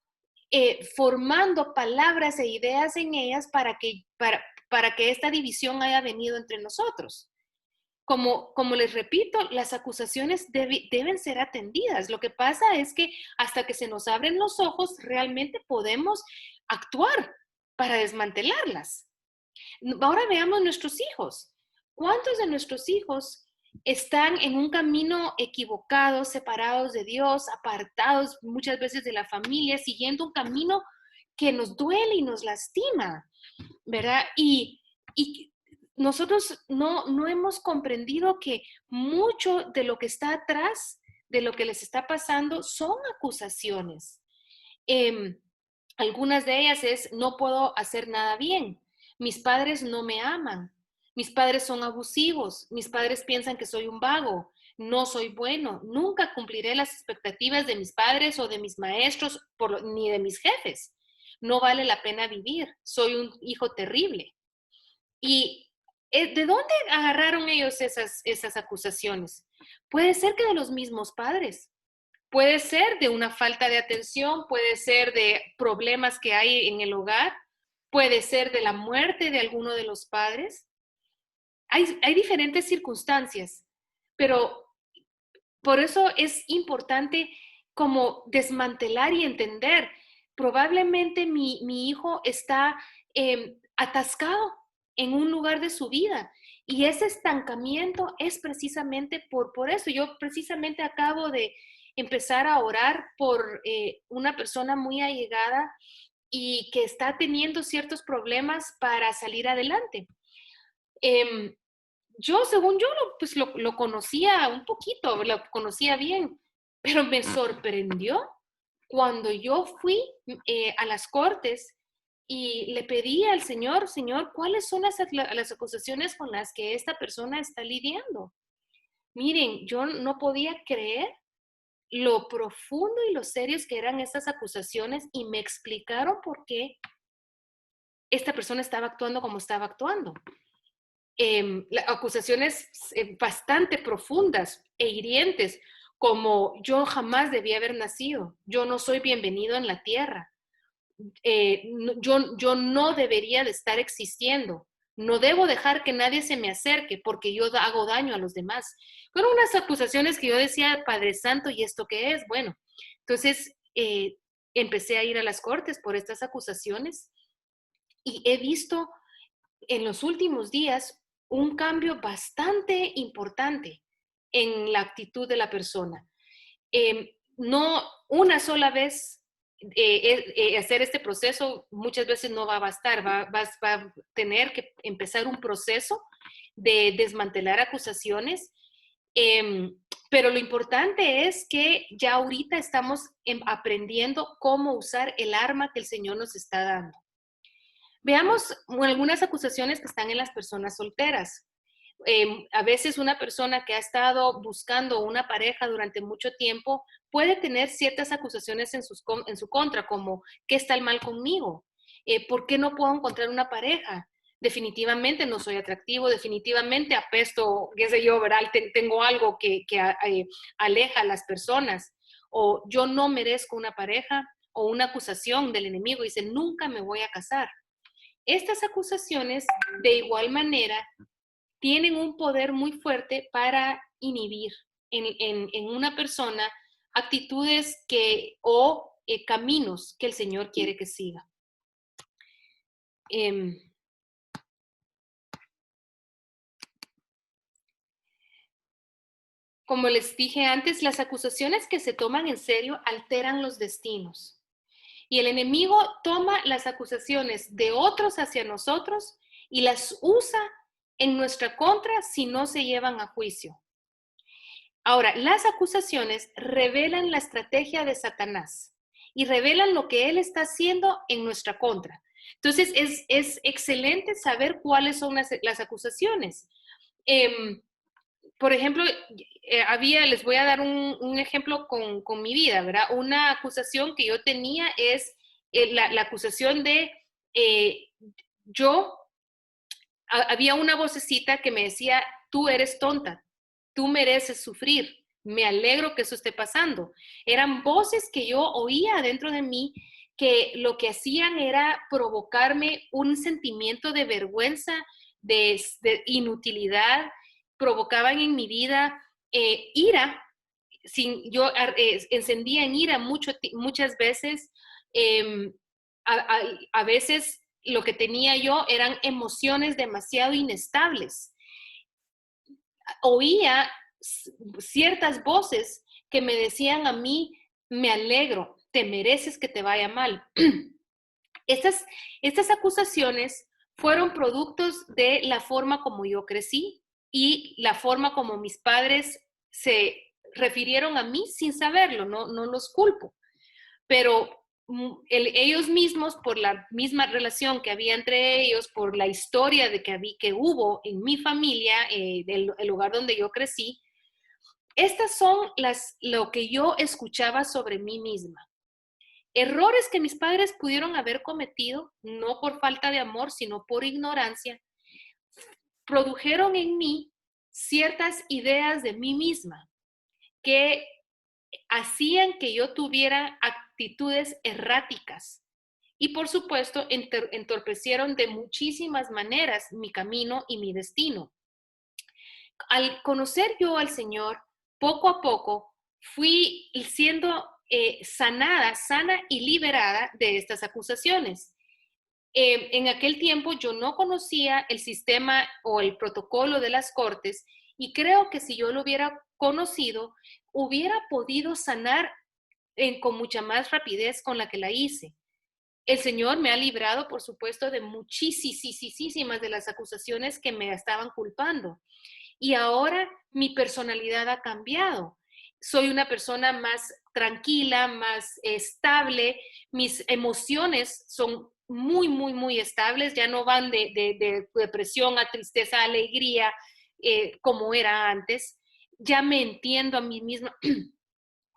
Speaker 1: formando palabras e ideas en ellas para que esta división haya venido entre nosotros? Como les repito, las acusaciones deben ser atendidas. Lo que pasa es que hasta que se nos abren los ojos, realmente podemos actuar para desmantelarlas. Ahora veamos nuestros hijos. ¿Cuántos de nuestros hijos están en un camino equivocado, separados de Dios, apartados muchas veces de la familia, siguiendo un camino que nos duele y nos lastima, ¿verdad? Y nosotros no hemos comprendido que mucho de lo que está atrás de lo que les está pasando son acusaciones. Algunas de ellas es, no puedo hacer nada bien, mis padres no me aman, mis padres son abusivos, mis padres piensan que soy un vago, no soy bueno, nunca cumpliré las expectativas de mis padres o de mis maestros ni de mis jefes. No vale la pena vivir, soy un hijo terrible. ¿Y de dónde agarraron ellos esas acusaciones? Puede ser que de los mismos padres. Puede ser de una falta de atención, puede ser de problemas que hay en el hogar, puede ser de la muerte de alguno de los padres. Hay diferentes circunstancias, pero por eso es importante como desmantelar y entender. Probablemente mi hijo está atascado en un lugar de su vida y ese estancamiento es precisamente por eso. Yo precisamente acabo de empezar a orar por una persona muy allegada y que está teniendo ciertos problemas para salir adelante. Em, yo, según yo, pues lo conocía un poquito, lo conocía bien, pero me sorprendió cuando yo fui a las cortes y le pedí al Señor, Señor, ¿cuáles son las acusaciones con las que esta persona está lidiando? Miren, yo no podía creer lo profundo y lo serios que eran estas acusaciones y me explicaron por qué esta persona estaba actuando como estaba actuando. Acusaciones bastante profundas e hirientes, como yo jamás debí haber nacido, yo no soy bienvenido en la tierra, yo no debería de estar existiendo, no debo dejar que nadie se me acerque porque yo hago daño a los demás. Fueron unas acusaciones que yo decía, Padre Santo, ¿y esto qué es? Bueno, entonces empecé a ir a las cortes por estas acusaciones y he visto en los últimos días un cambio bastante importante en la actitud de la persona. No una sola vez hacer este proceso muchas veces no va a bastar, va a tener que empezar un proceso de desmantelar acusaciones, pero lo importante es que ya ahorita estamos aprendiendo cómo usar el arma que el Señor nos está dando. Veamos algunas acusaciones que están en las personas solteras. A veces una persona que ha estado buscando una pareja durante mucho tiempo puede tener ciertas acusaciones en su contra, como ¿qué está mal conmigo? ¿Por qué no puedo encontrar una pareja? Definitivamente no soy atractivo, definitivamente apesto, qué sé yo, ¿verdad? Tengo algo que aleja a las personas, o yo no merezco una pareja, o una acusación del enemigo, dice, nunca me voy a casar. Estas acusaciones, de igual manera, tienen un poder muy fuerte para inhibir en una persona actitudes o caminos que el Señor quiere que siga. Como les dije antes, las acusaciones que se toman en serio alteran los destinos. Y el enemigo toma las acusaciones de otros hacia nosotros y las usa en nuestra contra si no se llevan a juicio. Ahora, las acusaciones revelan la estrategia de Satanás y revelan lo que él está haciendo en nuestra contra. Entonces, es excelente saber cuáles son las acusaciones. Eh, por ejemplo, les voy a dar un ejemplo con mi vida, ¿verdad? Una acusación que yo tenía es la acusación de eh, yo, había una vocecita que me decía, tú eres tonta, tú mereces sufrir, me alegro que eso esté pasando. Eran voces que yo oía dentro de mí que lo que hacían era provocarme un sentimiento de vergüenza, de inutilidad, provocaban en mi vida ira. Yo encendía en ira muchas veces. eh, a veces lo que tenía yo eran emociones demasiado inestables. Oía ciertas voces que me decían a mí, me alegro, te mereces que te vaya mal. Estas acusaciones fueron productos de la forma como yo crecí y la forma como mis padres se refirieron a mí sin saberlo, no los culpo, pero ellos mismos, por la misma relación que había entre ellos, por la historia que hubo en mi familia, el lugar donde yo crecí, estas son lo que yo escuchaba sobre mí misma. Errores que mis padres pudieron haber cometido, no por falta de amor, sino por ignorancia, produjeron en mí ciertas ideas de mí misma que hacían que yo tuviera actitudes erráticas y por supuesto entorpecieron de muchísimas maneras mi camino y mi destino. Al conocer yo al Señor, poco a poco fui siendo sana y liberada de estas acusaciones. En aquel tiempo yo no conocía el sistema o el protocolo de las cortes y creo que si yo lo hubiera conocido, hubiera podido sanar con mucha más rapidez con la que la hice. El Señor me ha librado, por supuesto, de muchísimas de las acusaciones que me estaban culpando. Y ahora mi personalidad ha cambiado. Soy una persona más tranquila, más estable. Mis emociones son muy estables. Ya no van de depresión a tristeza, a alegría, como era antes. Ya me entiendo a mí misma.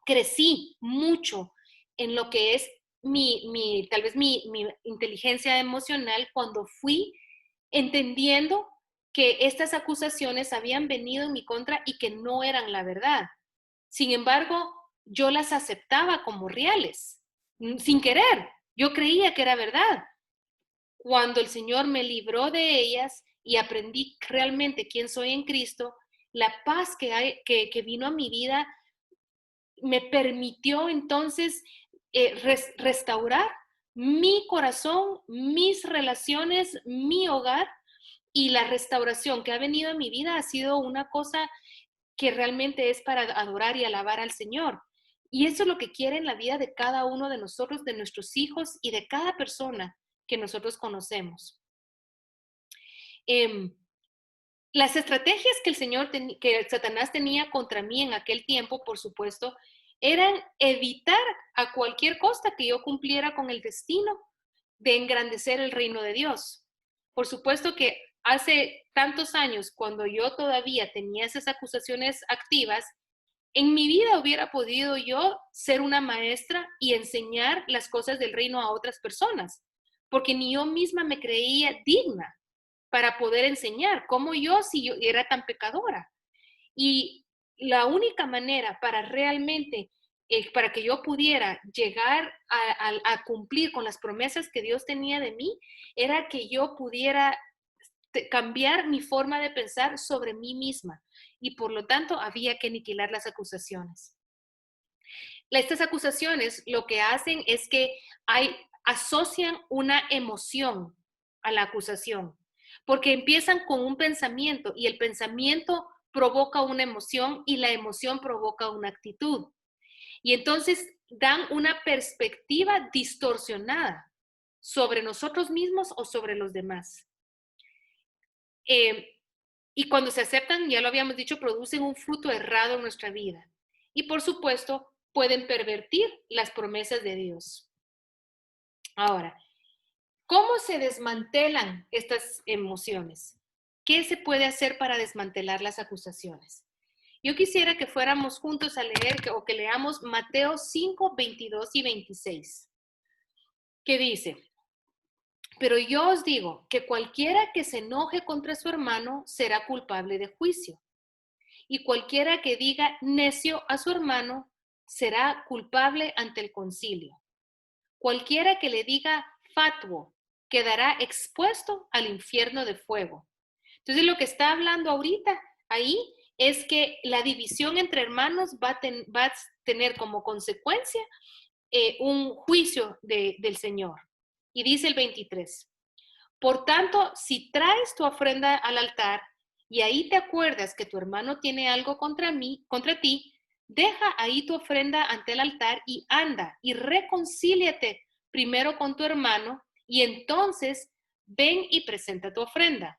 Speaker 1: Crecí mucho en lo que es tal vez mi inteligencia emocional cuando fui entendiendo que estas acusaciones habían venido en mi contra y que no eran la verdad. Sin embargo, yo las aceptaba como reales, sin querer. Yo creía que era verdad. Cuando el Señor me libró de ellas y aprendí realmente quién soy en Cristo, la paz que vino a mi vida me permitió entonces restaurar mi corazón, mis relaciones, mi hogar, y la restauración que ha venido a mi vida ha sido una cosa que realmente es para adorar y alabar al Señor. Y eso es lo que quiere en la vida de cada uno de nosotros, de nuestros hijos y de cada persona que nosotros conocemos. Eh, las estrategias que Satanás tenía contra mí en aquel tiempo, por supuesto, eran evitar a cualquier costa que yo cumpliera con el destino de engrandecer el reino de Dios. Por supuesto que hace tantos años, cuando yo todavía tenía esas acusaciones activas, en mi vida hubiera podido yo ser una maestra y enseñar las cosas del reino a otras personas, porque ni yo misma me creía digna para poder enseñar, como yo si yo era tan pecadora. Y la única manera para realmente, para que yo pudiera llegar a cumplir con las promesas que Dios tenía de mí, era que yo pudiera cambiar mi forma de pensar sobre mí misma. Y por lo tanto, había que aniquilar las acusaciones. Estas acusaciones lo que hacen es que asocian una emoción a la acusación, porque empiezan con un pensamiento y el pensamiento provoca una emoción y la emoción provoca una actitud. Y entonces dan una perspectiva distorsionada sobre nosotros mismos o sobre los demás. Y cuando se aceptan, ya lo habíamos dicho, producen un fruto errado en nuestra vida. Y por supuesto, pueden pervertir las promesas de Dios. Ahora, ¿cómo se desmantelan estas emociones? ¿Qué se puede hacer para desmantelar las acusaciones? Yo quisiera que fuéramos juntos a leer o que leamos Mateo 5, 22 y 26, que dice, pero yo os digo que cualquiera que se enoje contra su hermano será culpable de juicio, y cualquiera que diga necio a su hermano será culpable ante el concilio. Cualquiera que le diga fatuo quedará expuesto al infierno de fuego. Entonces, lo que está hablando ahorita ahí es que la división entre hermanos va a tener como consecuencia un juicio del Señor. Y dice el 23, por tanto, si traes tu ofrenda al altar y ahí te acuerdas que tu hermano tiene algo contra ti, deja ahí tu ofrenda ante el altar y anda y reconcíliate primero con tu hermano y entonces ven y presenta tu ofrenda.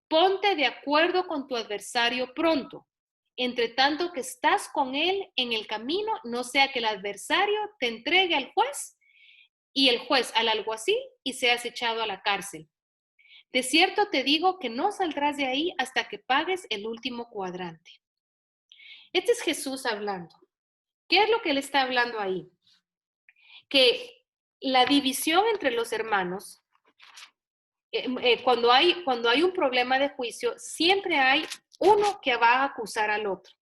Speaker 1: Ponte de acuerdo con tu adversario pronto. Entre tanto que estás con él en el camino, no sea que el adversario te entregue al juez y el juez al alguacil y seas echado a la cárcel. De cierto te digo que no saldrás de ahí hasta que pagues el último cuadrante. Este es Jesús hablando. ¿Qué es lo que él está hablando ahí? Que la división entre los hermanos, cuando hay un problema de juicio, siempre hay uno que va a acusar al otro.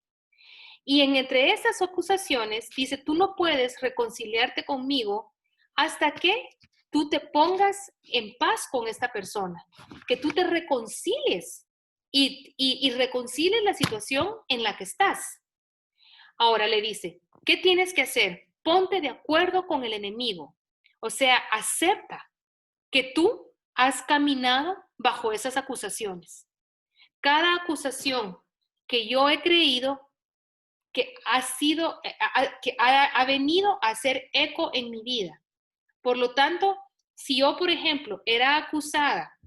Speaker 1: Y entre esas acusaciones dice, tú no puedes reconciliarte conmigo hasta que tú te pongas en paz con esta persona, que tú te reconcilies y reconcilies la situación en la que estás. Ahora le dice, ¿qué tienes que hacer? Ponte de acuerdo con el enemigo. O sea, acepta que tú has caminado bajo esas acusaciones. Cada acusación que yo he creído que ha venido a hacer eco en mi vida. Por lo tanto, si yo, por ejemplo, era acusada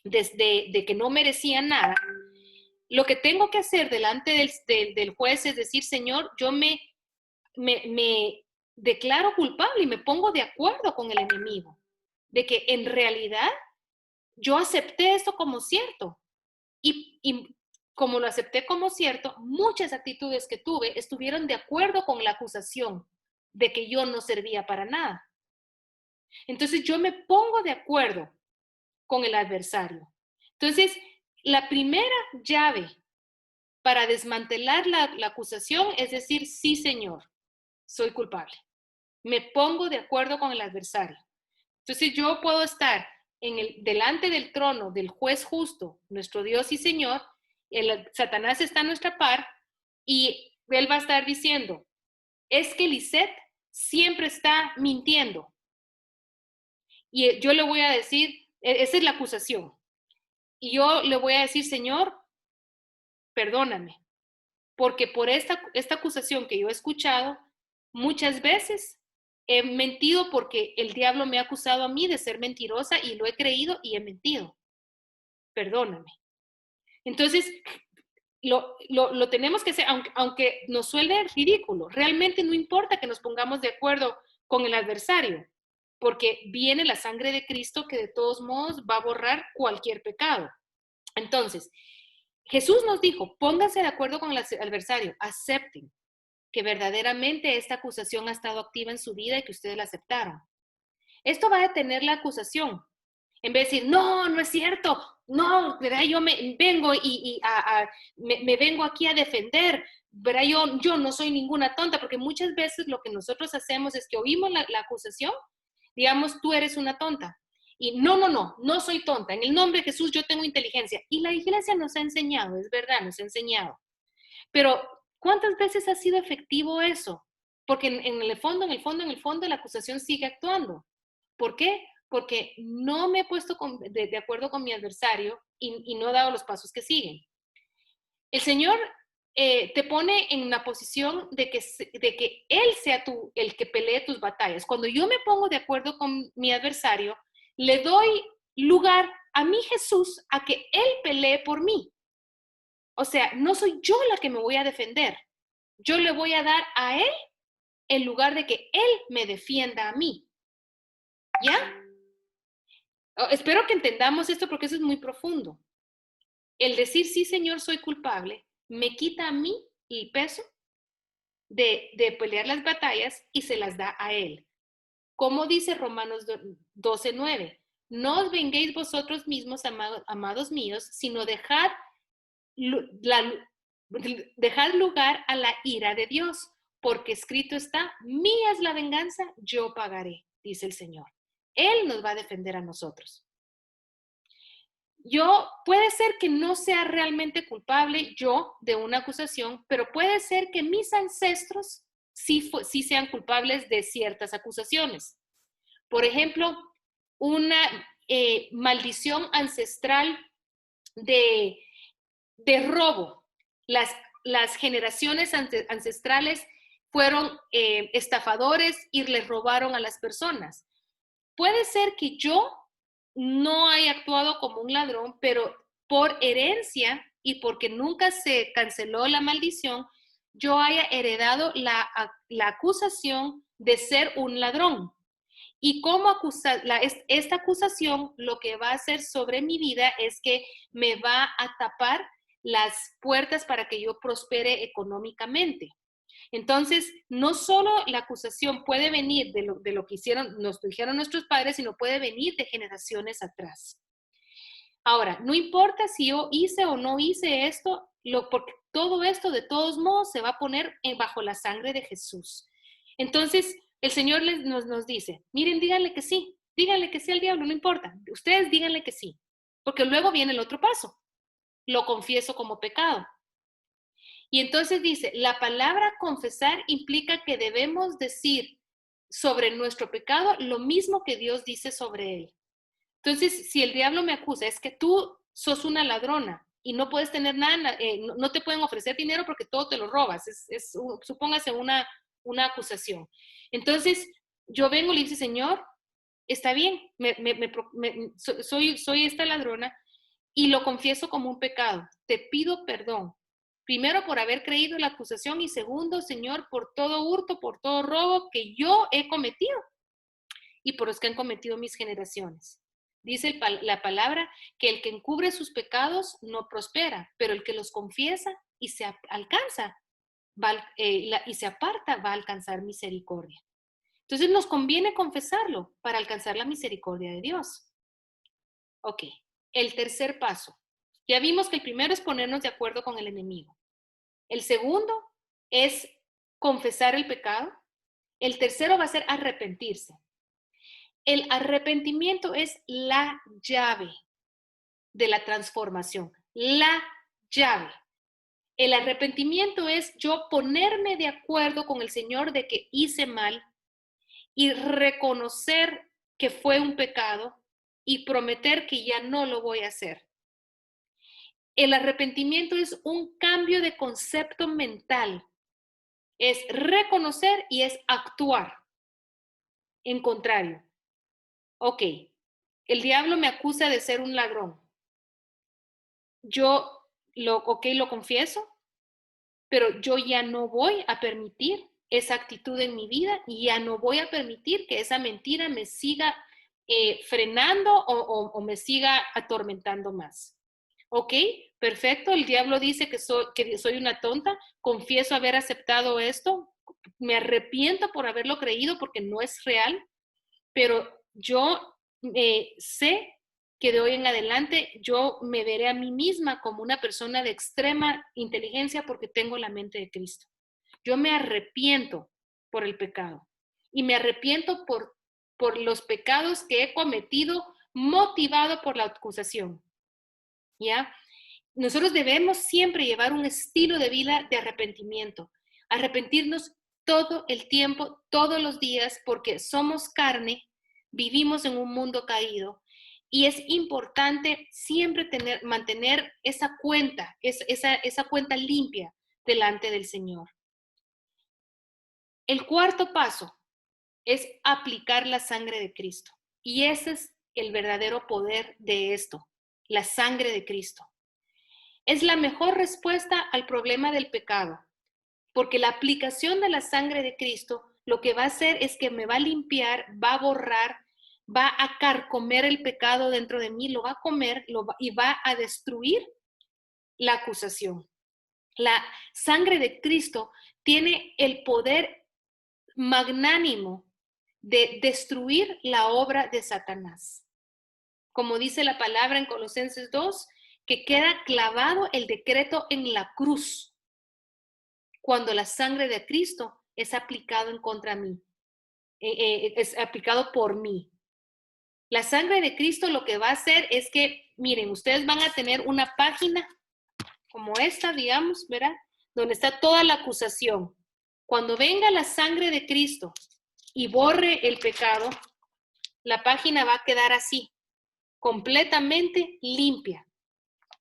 Speaker 1: de que no merecía nada, lo que tengo que hacer delante del juez es decir, Señor, yo me declaro culpable y me pongo de acuerdo con el enemigo, de que en realidad yo acepté esto como cierto. Y como lo acepté como cierto, muchas actitudes que tuve estuvieron de acuerdo con la acusación de que yo no servía para nada. Entonces yo me pongo de acuerdo con el adversario. Entonces, la primera llave para desmantelar la acusación es decir, sí, Señor, soy culpable. Me pongo de acuerdo con el adversario. Entonces yo puedo estar delante del trono del juez justo, nuestro Dios y Señor, Satanás está a nuestra par y él va a estar diciendo, es que Lisette siempre está mintiendo. Y yo le voy a decir, esa es la acusación. Y yo le voy a decir, Señor, perdóname, porque por esta acusación que yo he escuchado, muchas veces he mentido porque el diablo me ha acusado a mí de ser mentirosa y lo he creído y he mentido. Perdóname. Entonces, lo tenemos que hacer, aunque nos suene ridículo. Realmente no importa que nos pongamos de acuerdo con el adversario, porque viene la sangre de Cristo que de todos modos va a borrar cualquier pecado. Entonces, Jesús nos dijo, pónganse de acuerdo con el adversario, acepten que verdaderamente esta acusación ha estado activa en su vida y que ustedes la aceptaron. Esto va a detener la acusación. En vez de decir, no, no es cierto, no, ¿verdad? Yo me vengo me vengo aquí a defender, ¿verdad? Yo no soy ninguna tonta, porque muchas veces lo que nosotros hacemos es que oímos la acusación, digamos, tú eres una tonta. Y no soy tonta. En el nombre de Jesús yo tengo inteligencia. Y la iglesia nos ha enseñado, es verdad, nos ha enseñado. Pero, ¿cuántas veces ha sido efectivo eso? Porque en el fondo, la acusación sigue actuando. ¿Por qué? Porque no me he puesto de acuerdo con mi adversario y no he dado los pasos que siguen. El Señor te pone en una posición de que Él sea el que pelee tus batallas. Cuando yo me pongo de acuerdo con mi adversario, le doy lugar a mi Jesús a que Él pelee por mí. O sea, no soy yo la que me voy a defender. Yo le voy a dar a él en lugar de que él me defienda a mí. ¿Ya? Espero que entendamos esto porque eso es muy profundo. El decir, sí, Señor, soy culpable, me quita a mí el peso de pelear las batallas y se las da a Él. Como dice Romanos 12:9, no os venguéis vosotros mismos, amados míos, sino dejad lugar a la ira de Dios, porque escrito está, mía es la venganza, yo pagaré, dice el Señor. Él nos va a defender a nosotros. Puede ser que no sea realmente culpable yo de una acusación, pero puede ser que mis ancestros sí sean culpables de ciertas acusaciones. Por ejemplo, una maldición ancestral de, de robo. Las generaciones ancestrales fueron estafadores y les robaron a las personas. Puede ser que yo no haya actuado como un ladrón, pero por herencia y porque nunca se canceló la maldición, yo haya heredado la acusación de ser un ladrón. Y como esta acusación lo que va a hacer sobre mi vida es que me va a tapar las puertas para que yo prospere económicamente. Entonces, no solo la acusación puede venir de lo que nos dijeron nuestros padres, sino puede venir de generaciones atrás. Ahora, no importa si yo hice o no hice esto, porque todo esto de todos modos se va a poner bajo la sangre de Jesús. Entonces, el Señor nos dice, miren, díganle que sí al diablo, no importa, ustedes díganle que sí, porque luego viene el otro paso, lo confieso como pecado. Y entonces dice, la palabra confesar implica que debemos decir sobre nuestro pecado lo mismo que Dios dice sobre él. Entonces, si el diablo me acusa, es que tú sos una ladrona y no puedes tener nada, no te pueden ofrecer dinero porque todo te lo robas. Supóngase una acusación. Entonces, yo vengo y le dice, Señor, está bien, soy esta ladrona y lo confieso como un pecado. Te pido perdón. Primero, por haber creído en la acusación y segundo, Señor, por todo hurto, por todo robo que yo he cometido y por los que han cometido mis generaciones. Dice la palabra que el que encubre sus pecados no prospera, pero el que los confiesa y se alcanza y se aparta va a alcanzar misericordia. Entonces nos conviene confesarlo para alcanzar la misericordia de Dios. Ok, el tercer paso. Ya vimos que el primero es ponernos de acuerdo con el enemigo. El segundo es confesar el pecado. El tercero va a ser arrepentirse. El arrepentimiento es la llave de la transformación, la llave. El arrepentimiento es yo ponerme de acuerdo con el Señor de que hice mal y reconocer que fue un pecado y prometer que ya no lo voy a hacer. El arrepentimiento es un cambio de concepto mental. Es reconocer y es actuar. En contrario, ok, el diablo me acusa de ser un ladrón. Yo lo confieso, pero yo ya no voy a permitir esa actitud en mi vida y ya no voy a permitir que esa mentira me siga frenando o me siga atormentando más. ¿Ok? Perfecto. El diablo dice que soy una tonta. Confieso haber aceptado esto. Me arrepiento por haberlo creído porque no es real, pero yo sé que de hoy en adelante yo me veré a mí misma como una persona de extrema inteligencia porque tengo la mente de Cristo. Yo me arrepiento por el pecado y me arrepiento por los pecados que he cometido motivado por la acusación. ¿Ya? Nosotros debemos siempre llevar un estilo de vida de arrepentimiento, arrepentirnos todo el tiempo, todos los días, porque somos carne, vivimos en un mundo caído y es importante siempre mantener esa cuenta, esa cuenta limpia delante del Señor. El cuarto paso es aplicar la sangre de Cristo y ese es el verdadero poder de esto, la sangre de Cristo. es la mejor respuesta al problema del pecado, porque la aplicación de la sangre de Cristo lo que va a hacer es que me va a limpiar, va a borrar, va a carcomer el pecado dentro de mí, lo va a comer y va a destruir la acusación. La sangre de Cristo tiene el poder magnánimo de destruir la obra de Satanás. Como dice la palabra en Colosenses 2, que queda clavado el decreto en la cruz cuando la sangre de Cristo es aplicado en contra mí, es aplicado por mí. La sangre de Cristo lo que va a hacer es que, miren, ustedes van a tener una página como esta, digamos, ¿verdad? Donde está toda la acusación. Cuando venga la sangre de Cristo y borre el pecado, la página va a quedar así, completamente limpia.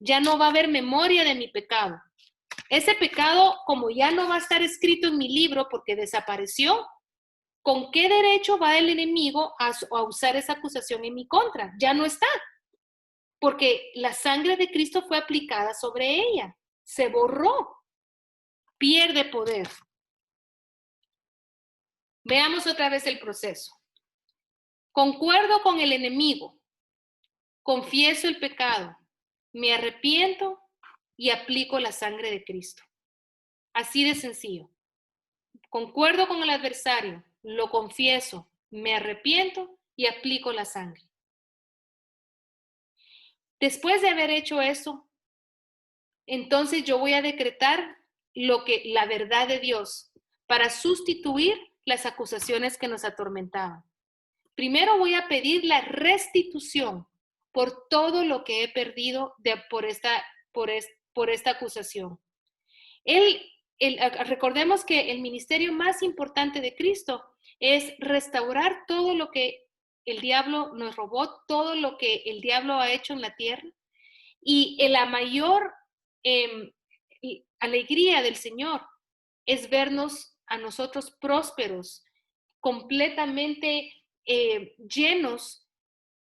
Speaker 1: Ya no va a haber memoria de mi pecado. Ese pecado, como ya no va a estar escrito en mi libro porque desapareció, ¿con qué derecho va el enemigo a usar esa acusación en mi contra? Ya no está, porque la sangre de Cristo fue aplicada sobre ella. Se borró, pierde poder. Veamos otra vez el proceso. Concuerdo con el enemigo, confieso el pecado, me arrepiento y aplico la sangre de Cristo. Así de sencillo. Concuerdo con el adversario, lo confieso, me arrepiento y aplico la sangre. Después de haber hecho eso, entonces yo voy a decretar la verdad de Dios para sustituir las acusaciones que nos atormentaban. Primero voy a pedir la restitución por todo lo que he perdido por esta acusación. Recordemos que el ministerio más importante de Cristo es restaurar todo lo que el diablo nos robó, todo lo que el diablo ha hecho en la tierra. Y la mayor alegría del Señor es vernos a nosotros prósperos, completamente llenos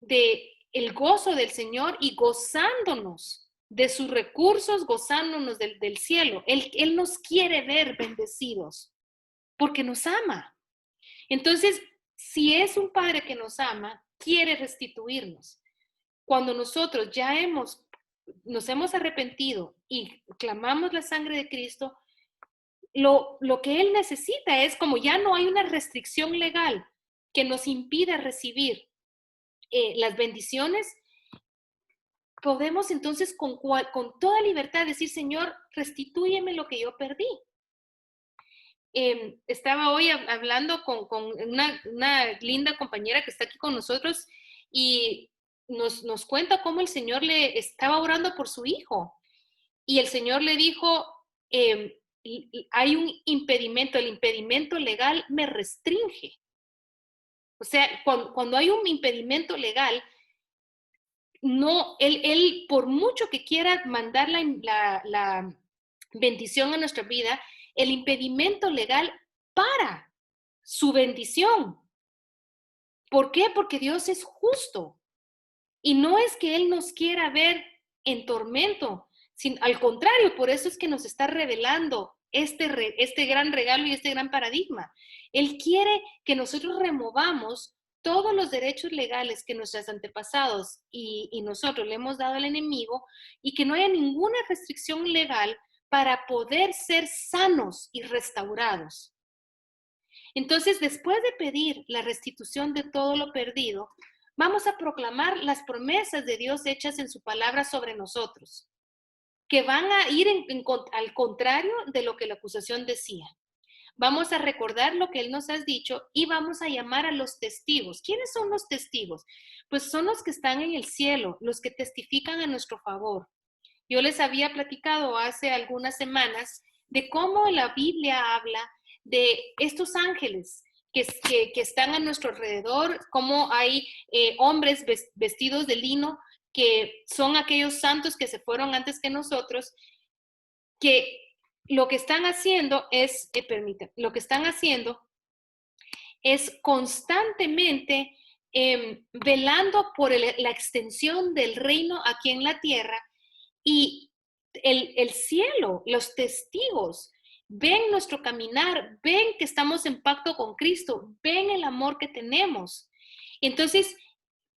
Speaker 1: de el gozo del Señor y gozándonos de sus recursos, gozándonos del cielo. Él nos quiere ver bendecidos porque nos ama. Entonces, si es un Padre que nos ama, quiere restituirnos. Cuando nosotros ya nos hemos arrepentido y clamamos la sangre de Cristo, lo que Él necesita es, como ya no hay una restricción legal que nos impida recibir las bendiciones, podemos entonces con toda libertad decir, Señor, restitúyeme lo que yo perdí. Estaba hoy hablando con una linda compañera que está aquí con nosotros y nos cuenta cómo el Señor le estaba orando por su hijo. Y el Señor le dijo, hay un impedimento, el impedimento legal me restringe. O sea, cuando hay un impedimento legal, no, él por mucho que quiera mandar la bendición a nuestra vida, el impedimento legal para su bendición. ¿Por qué? Porque Dios es justo. Y no es que Él nos quiera ver en tormento, al contrario, por eso es que nos está revelando este gran regalo y este gran paradigma. Él quiere que nosotros removamos todos los derechos legales que nuestros antepasados y nosotros le hemos dado al enemigo y que no haya ninguna restricción legal para poder ser sanos y restaurados. Entonces, después de pedir la restitución de todo lo perdido, vamos a proclamar las promesas de Dios hechas en su palabra sobre nosotros, que van a ir al contrario de lo que la acusación decía. Vamos a recordar lo que Él nos ha dicho y vamos a llamar a los testigos. ¿Quiénes son los testigos? Pues son los que están en el cielo, los que testifican a nuestro favor. Yo les había platicado hace algunas semanas de cómo la Biblia habla de estos ángeles que están a nuestro alrededor, cómo hay hombres vestidos de lino que son aquellos santos que se fueron antes que nosotros, que lo que están haciendo es, lo que están haciendo es constantemente velando por la extensión del reino aquí en la tierra y el cielo, los testigos, ven nuestro caminar, ven que estamos en pacto con Cristo, ven el amor que tenemos. Entonces,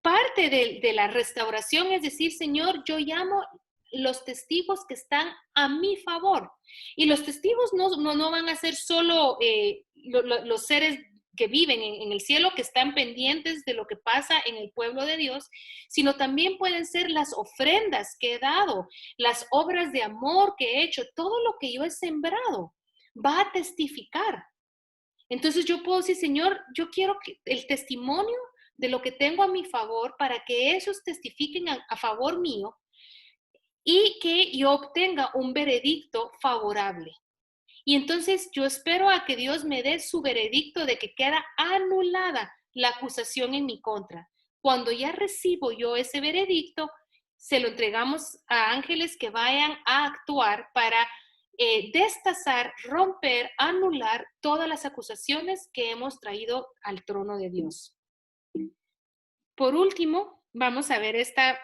Speaker 1: parte de la restauración es decir, Señor, yo llamo los testigos que están a mi favor. Y los testigos no van a ser solo los seres que viven en el cielo, que están pendientes de lo que pasa en el pueblo de Dios, sino también pueden ser las ofrendas que he dado, las obras de amor que he hecho, todo lo que yo he sembrado va a testificar. Entonces yo puedo decir, Señor, yo quiero que el testimonio de lo que tengo a mi favor para que esos testifiquen a favor mío y que yo obtenga un veredicto favorable. Y entonces yo espero a que Dios me dé su veredicto de que queda anulada la acusación en mi contra. Cuando ya recibo yo ese veredicto, se lo entregamos a ángeles que vayan a actuar para destazar, romper, anular todas las acusaciones que hemos traído al trono de Dios. Por último, vamos a ver esta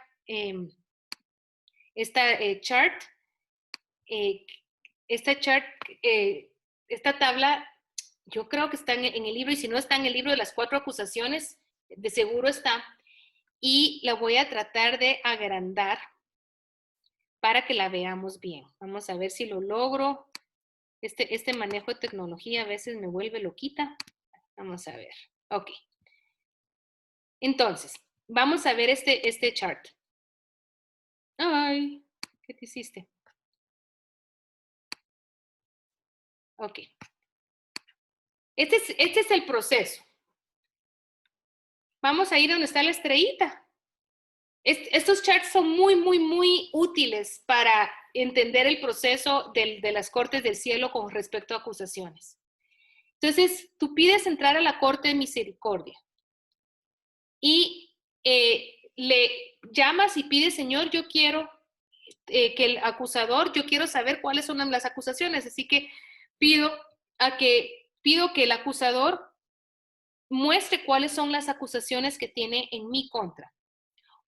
Speaker 1: chart. Esta tabla, yo creo que está en el libro, y si no está en el libro de las 4 acusaciones, de seguro está, y la voy a tratar de agrandar para que la veamos bien. Vamos a ver si lo logro. Este manejo de tecnología a veces me vuelve loquita. Vamos a ver. Ok. Entonces, vamos a ver este chart. Ay, ¿qué te hiciste? Ok. Este es el proceso. Vamos a ir donde está la estrellita. Estos charts son muy, muy, muy útiles para entender el proceso de las cortes del cielo con respecto a acusaciones. Entonces, tú pides entrar a la corte de misericordia y le llamas y pides, Señor, yo quiero que el acusador, yo quiero saber cuáles son las acusaciones, así que pido que el acusador muestre cuáles son las acusaciones que tiene en mi contra.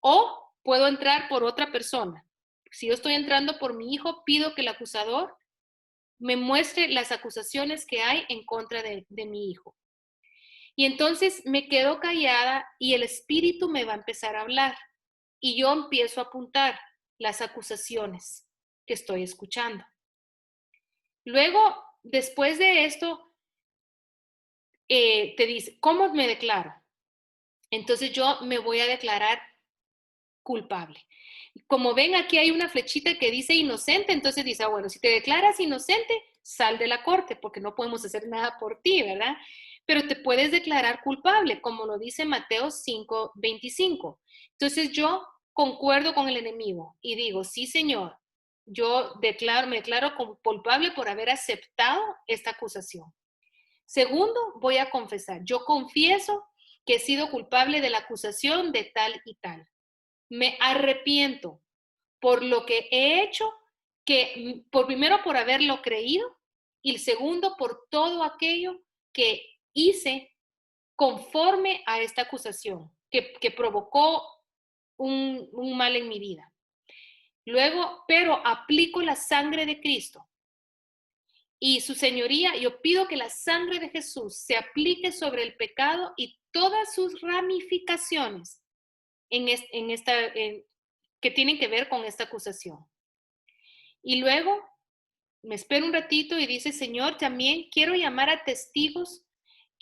Speaker 1: O puedo entrar por otra persona. Si yo estoy entrando por mi hijo, pido que el acusador me muestre las acusaciones que hay en contra de mi hijo. Y entonces me quedo callada y el espíritu me va a empezar a hablar. Y yo empiezo a apuntar las acusaciones que estoy escuchando. Luego, después de esto, te dice, ¿cómo me declaro? Entonces yo me voy a declarar culpable. Como ven, aquí hay una flechita que dice inocente, entonces dice, bueno, si te declaras inocente, sal de la corte, porque no podemos hacer nada por ti, ¿verdad? Pero te puedes declarar culpable, como lo dice Mateo 5:25. Entonces yo concuerdo con el enemigo y digo, sí, Señor, yo me declaro culpable por haber aceptado esta acusación. Segundo, voy a confesar. Yo confieso que he sido culpable de la acusación de tal y tal. Me arrepiento por lo que he hecho, primero por haberlo creído y segundo por todo aquello que hice conforme a esta acusación, que provocó un mal en mi vida. Luego, pero aplico la sangre de Cristo. Y su señoría, yo pido que la sangre de Jesús se aplique sobre el pecado y todas sus ramificaciones que tienen que ver con esta acusación. Y luego me espero un ratito y dice, Señor, también quiero llamar a testigos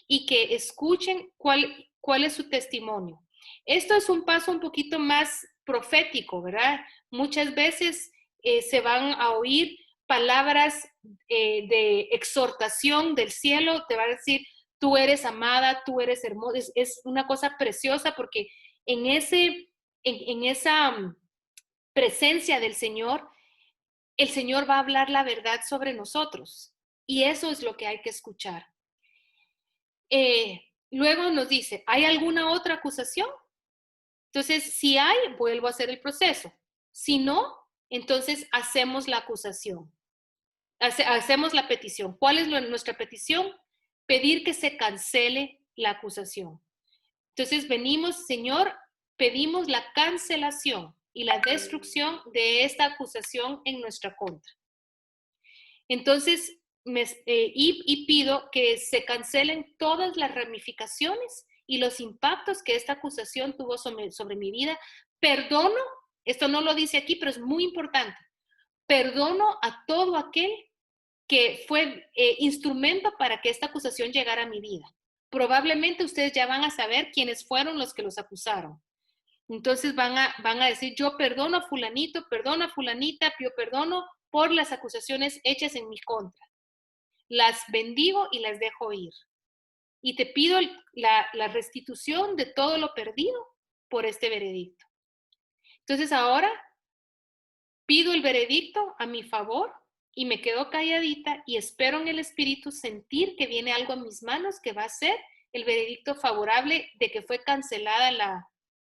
Speaker 1: y que escuchen cuál es su testimonio. Esto es un paso un poquito más profético, ¿verdad? Muchas veces se van a oír palabras de exhortación del cielo, te va a decir, tú eres amada, tú eres hermosa. Es una cosa preciosa porque en esa presencia del Señor, el Señor va a hablar la verdad sobre nosotros. Y eso es lo que hay que escuchar. Luego nos dice, ¿hay alguna otra acusación? Entonces, si hay, vuelvo a hacer el proceso. Si no, entonces hacemos la acusación. Hacemos la petición. ¿Cuál es nuestra petición? Pedir que se cancele la acusación. Entonces venimos, Señor, pedimos la cancelación y la destrucción de esta acusación en nuestra contra. Entonces, y pido que se cancelen todas las ramificaciones y los impactos que esta acusación tuvo sobre mi vida. Perdono, esto no lo dice aquí, pero es muy importante, perdono a todo aquel que fue instrumento para que esta acusación llegara a mi vida. Probablemente ustedes ya van a saber quiénes fueron los que los acusaron. Entonces van a decir, yo perdono a fulanito, perdono a fulanita, yo perdono por las acusaciones hechas en mi contra. Las bendigo y las dejo ir. Y te pido la restitución de todo lo perdido por este veredicto. Entonces ahora pido el veredicto a mi favor y me quedo calladita y espero en el Espíritu sentir que viene algo en mis manos que va a ser el veredicto favorable de que fue cancelada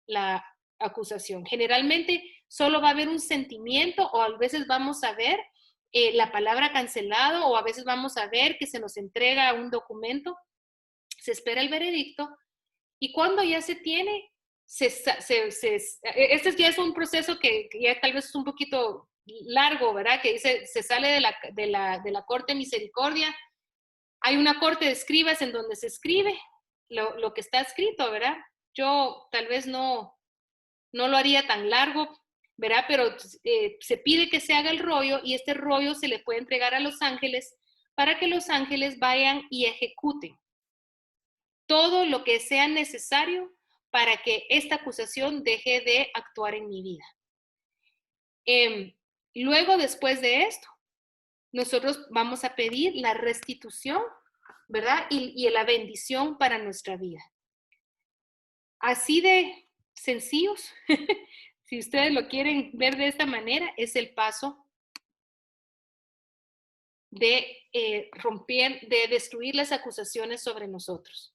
Speaker 1: la acusación. Generalmente solo va a haber un sentimiento o a veces vamos a ver la palabra cancelado o a veces vamos a ver que se nos entrega un documento, se espera el veredicto y cuando ya se tiene, este ya es un proceso que ya tal vez es un poquito largo, ¿verdad? Que dice, se sale de la Corte de Misericordia, hay una corte de escribas en donde se escribe lo que está escrito, ¿verdad? Yo tal vez no lo haría tan largo, ¿verdad? Pero se pide que se haga el rollo y este rollo se le puede entregar a los ángeles para que los ángeles vayan y ejecuten todo lo que sea necesario para que esta acusación deje de actuar en mi vida. Luego, después de esto, nosotros vamos a pedir la restitución, ¿verdad? Y la bendición para nuestra vida. Así de sencillos, si ustedes lo quieren ver de esta manera, es el paso de de destruir las acusaciones sobre nosotros.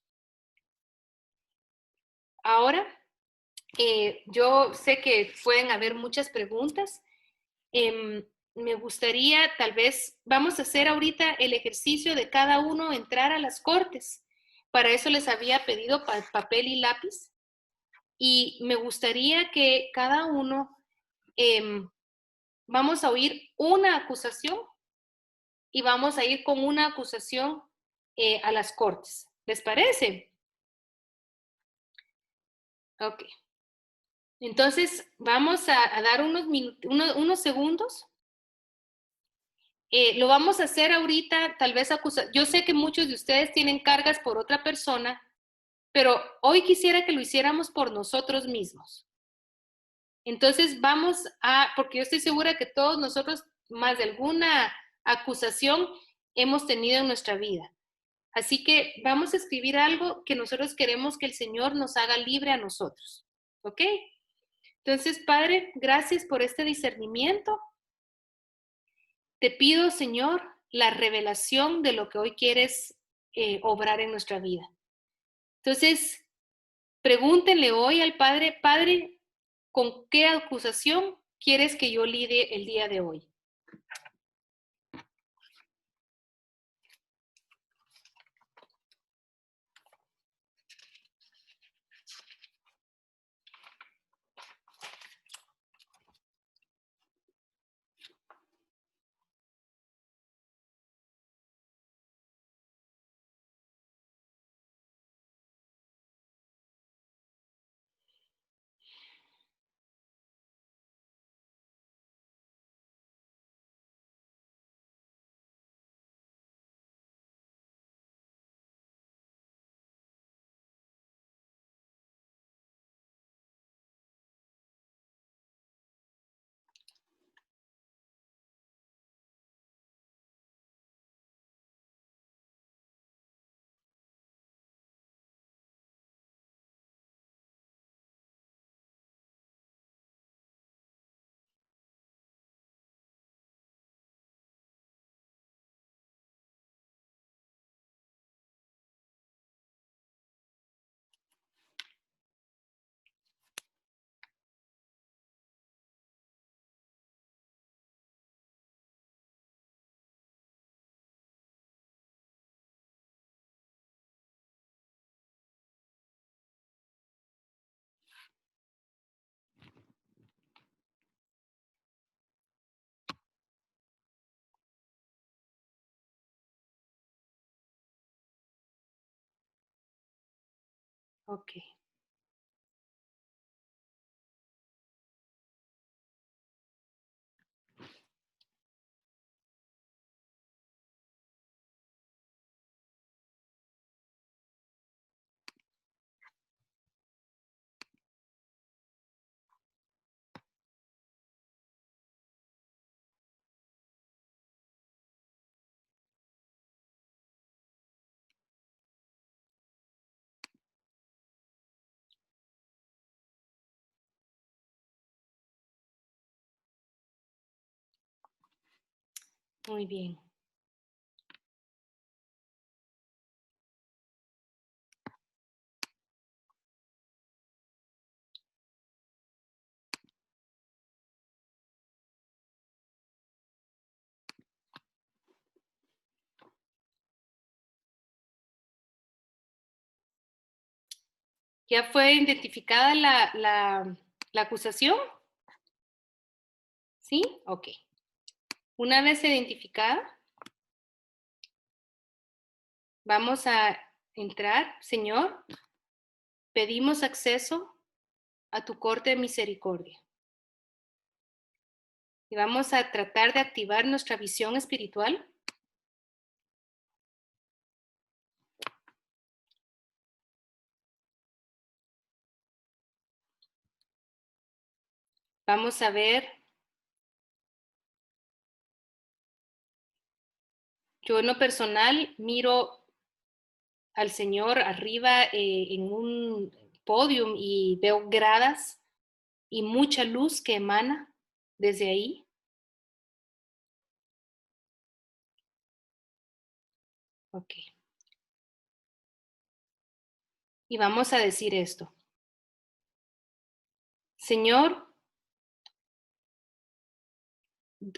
Speaker 1: Ahora, yo sé que pueden haber muchas preguntas. Me gustaría, tal vez, vamos a hacer ahorita el ejercicio de cada uno entrar a las cortes. Para eso les había pedido papel y lápiz. Y me gustaría que cada uno, vamos a oír una acusación y vamos a ir con una acusación a las cortes. ¿Les parece? Ok. Entonces, vamos a dar unos segundos. Lo vamos a hacer ahorita, tal vez yo sé que muchos de ustedes tienen cargas por otra persona, pero hoy quisiera que lo hiciéramos por nosotros mismos. Entonces porque yo estoy segura que todos nosotros más de alguna acusación hemos tenido en nuestra vida. Así que vamos a escribir algo que nosotros queremos que el Señor nos haga libre a nosotros. ¿Ok? Entonces, Padre, gracias por este discernimiento. Te pido, Señor, la revelación de lo que hoy quieres obrar en nuestra vida. Entonces, pregúntenle hoy al Padre, Padre, ¿con qué acusación quieres que yo lidie el día de hoy? Ok. Muy bien. ¿Ya fue identificada la acusación? ¿Sí? Ok. Una vez identificada, vamos a entrar, Señor, pedimos acceso a tu corte de misericordia. Y vamos a tratar de activar nuestra visión espiritual. Vamos a ver, yo en lo personal miro al Señor arriba en un podium y veo gradas y mucha luz que emana desde ahí. Ok. Y vamos a decir esto. Señor,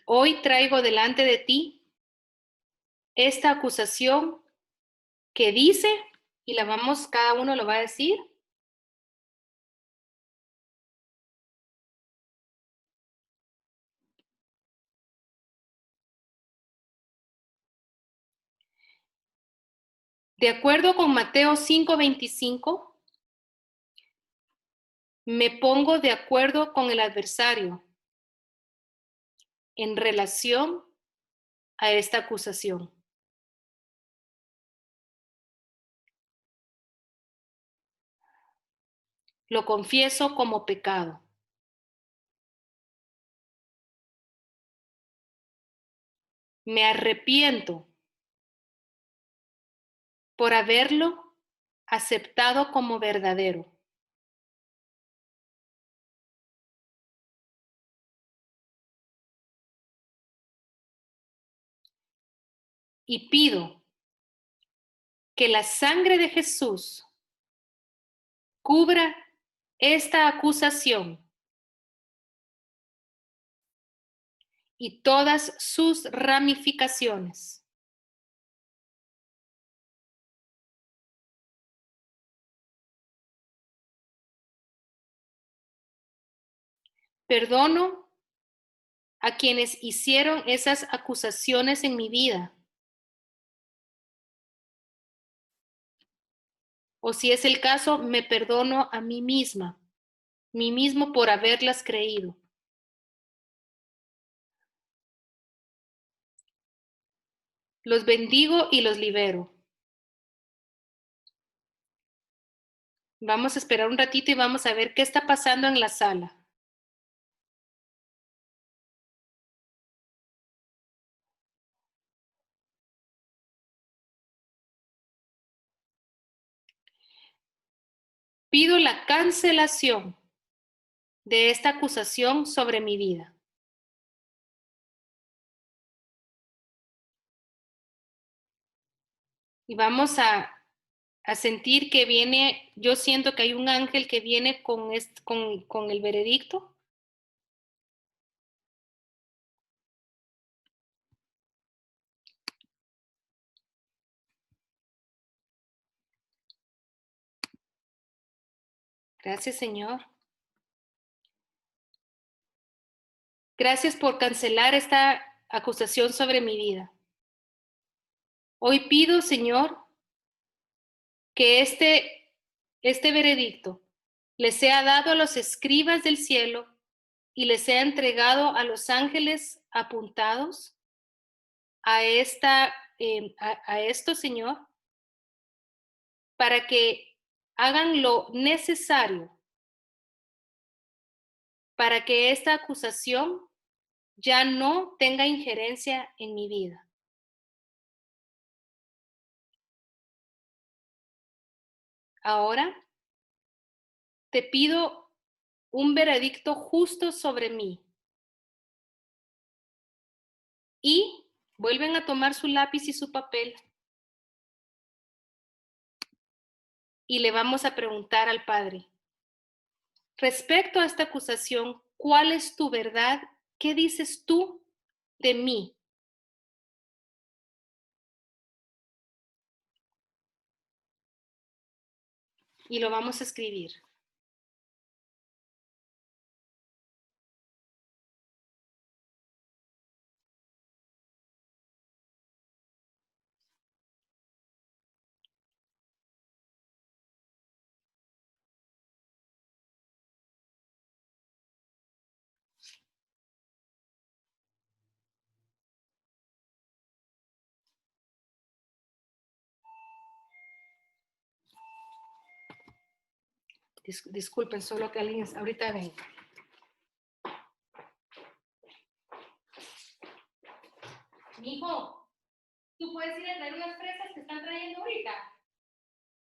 Speaker 1: hoy traigo delante de ti esta acusación que dice, y la vamos, cada uno lo va a decir. De acuerdo con Mateo 5:25, me pongo de acuerdo con el adversario en relación a esta acusación. Lo confieso como pecado. Me arrepiento por haberlo aceptado como verdadero. Y pido que la sangre de Jesús cubra esta acusación y todas sus ramificaciones. Perdono a quienes hicieron esas acusaciones en mi vida, o si es el caso, me perdono a mí misma, mí mismo por haberlas creído. Los bendigo y los libero. Vamos a esperar un ratito y vamos a ver qué está pasando en la sala. Pido la cancelación de esta acusación sobre mi vida. Y vamos a sentir que viene, yo siento que hay un ángel que viene con el veredicto. Gracias, Señor. Gracias por cancelar esta acusación sobre mi vida. Hoy pido, Señor, que este Este veredicto les sea dado a los escribas del cielo y les sea entregado a los ángeles apuntados a esto, Señor, para que hagan lo necesario para que esta acusación ya no tenga injerencia en mi vida. Ahora te pido un veredicto justo sobre mí. Y vuelven a tomar su lápiz y su papel y le vamos a preguntar al Padre, respecto a esta acusación, ¿cuál es tu verdad? ¿Qué dices tú de mí? Y lo vamos a escribir. Disculpen, solo que alguien ahorita ven. Mijo, ¿tú puedes ir a traer unas fresas que están trayendo ahorita?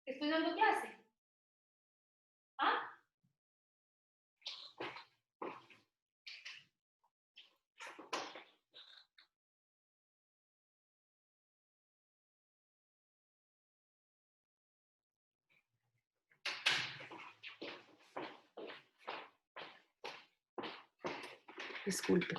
Speaker 1: Estoy dando clase. ¿Ah? Disculpen.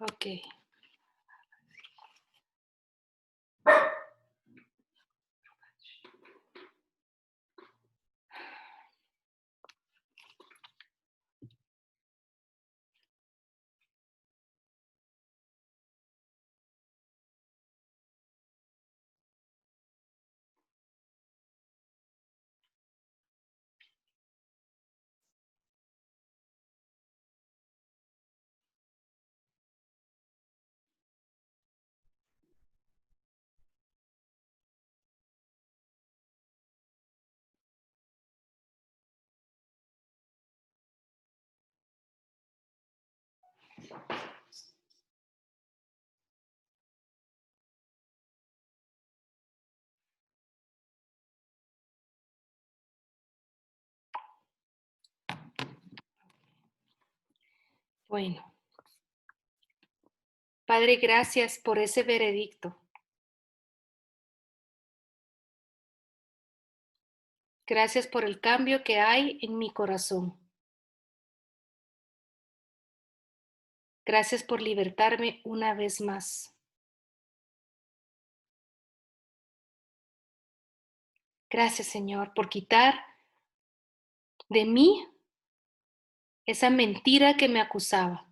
Speaker 1: Ok. Bueno, Padre, gracias por ese veredicto. Gracias por el cambio que hay en mi corazón. Gracias por libertarme una vez más. Gracias, Señor, por quitar de mí esa mentira que me acusaba.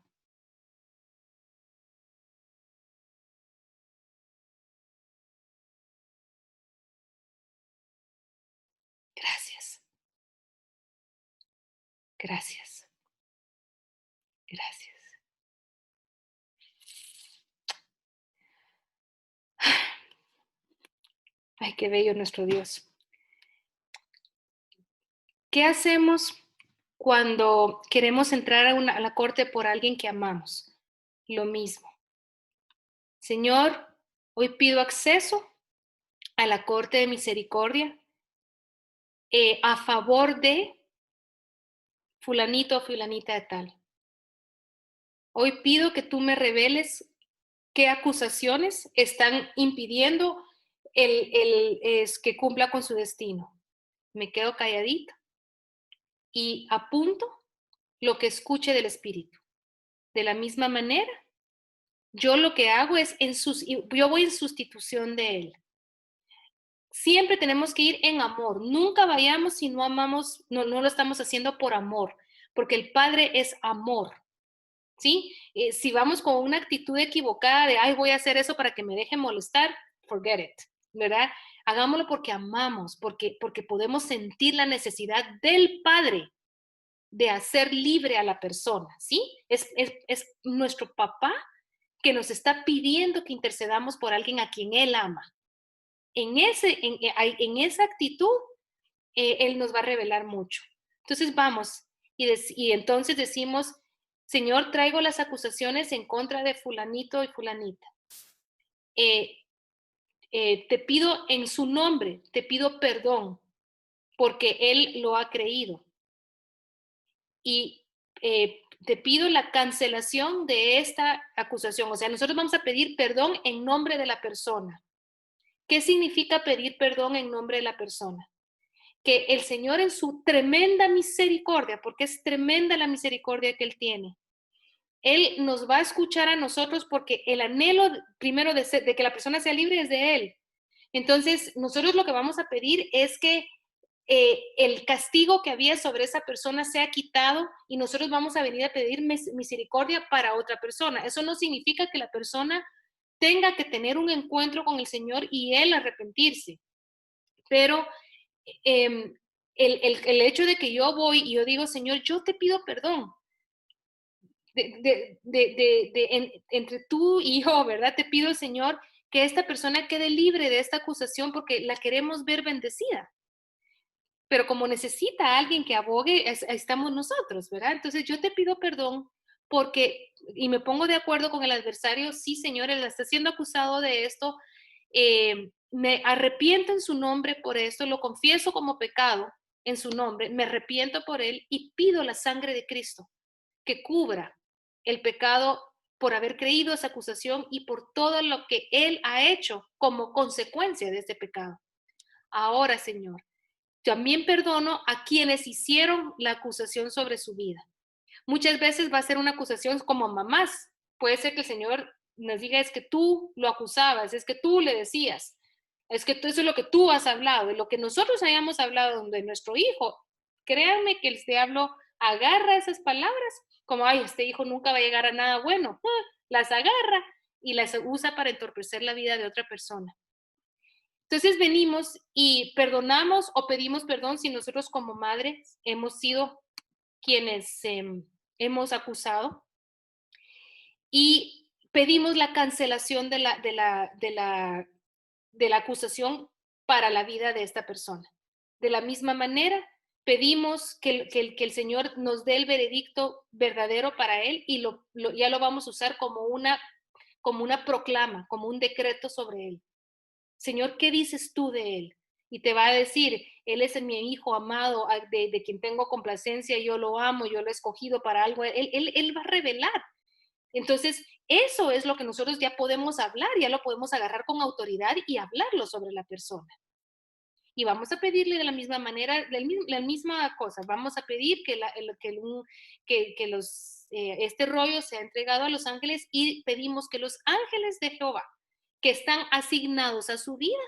Speaker 1: Gracias, gracias, gracias. Ay, qué bello nuestro Dios. ¿Qué hacemos cuando queremos entrar a la corte por alguien que amamos? Lo mismo. Señor, hoy pido acceso a la corte de misericordia a favor de fulanito o fulanita de tal. Hoy pido que tú me reveles qué acusaciones están impidiendo es que cumpla con su destino. Me quedo calladita y apunto lo que escuche del Espíritu. De la misma manera, yo lo que hago es, yo voy en sustitución de Él. Siempre tenemos que ir en amor. Nunca vayamos si no amamos, no lo estamos haciendo por amor, porque el Padre es amor. ¿Sí? Si vamos con una actitud equivocada de, ay, voy a hacer eso para que me deje molestar, forget it, ¿verdad? Hagámoslo porque amamos, porque podemos sentir la necesidad del Padre de hacer libre a la persona, ¿sí? Es nuestro papá que nos está pidiendo que intercedamos por alguien a quien Él ama. En esa actitud, Él nos va a revelar mucho. Entonces vamos y entonces decimos, Señor, traigo las acusaciones en contra de fulanito y fulanita. Eh, te pido en su nombre, te pido perdón porque Él lo ha creído. Y te pido la cancelación de esta acusación. O sea, nosotros vamos a pedir perdón en nombre de la persona. ¿Qué significa pedir perdón en nombre de la persona? Que el Señor en su tremenda misericordia, porque es tremenda la misericordia que Él tiene, Él nos va a escuchar a nosotros porque el anhelo primero de que la persona sea libre es de Él. Entonces, nosotros lo que vamos a pedir es que el castigo que había sobre esa persona sea quitado y nosotros vamos a venir a pedir misericordia para otra persona. Eso no significa que la persona tenga que tener un encuentro con el Señor y Él arrepentirse, pero em, el hecho de que yo voy y yo digo, Señor, yo te pido perdón. Entre tú y yo, ¿verdad? Te pido, Señor, que esta persona quede libre de esta acusación porque la queremos ver bendecida. Pero como necesita a alguien que abogue, estamos nosotros, ¿verdad? Entonces yo te pido perdón porque, y me pongo de acuerdo con el adversario, sí, Señor, él está siendo acusado de esto, me arrepiento en su nombre por esto, lo confieso como pecado en su nombre, me arrepiento por él y pido la sangre de Cristo que cubra el pecado por haber creído esa acusación y por todo lo que él ha hecho como consecuencia de este pecado. Ahora, Señor, también perdono a quienes hicieron la acusación sobre su vida. Muchas veces va a ser una acusación como mamás. Puede ser que el Señor nos diga, es que tú lo acusabas, es que tú le decías, es que eso es lo que tú has hablado, y lo que nosotros hayamos hablado de nuestro hijo. Créanme que el diablo agarra esas palabras como, ay, este hijo nunca va a llegar a nada bueno. Las agarra y las usa para entorpecer la vida de otra persona. Entonces venimos y perdonamos o pedimos perdón si nosotros como madres hemos sido quienes hemos acusado y pedimos la cancelación de la acusación para la vida de esta persona. De la misma manera, pedimos que el Señor nos dé el veredicto verdadero para él y ya lo vamos a usar como una proclama, como un decreto sobre él. Señor, ¿qué dices tú de él? Y te va a decir, él es mi hijo amado, de quien tengo complacencia, yo lo amo, yo lo he escogido para algo, él va a revelar. Entonces, eso es lo que nosotros ya podemos hablar, ya lo podemos agarrar con autoridad y hablarlo sobre la persona. Y vamos a pedirle de la misma manera, la misma cosa, vamos a pedir que este rollo sea entregado a los ángeles y pedimos que los ángeles de Jehová, que están asignados a su vida,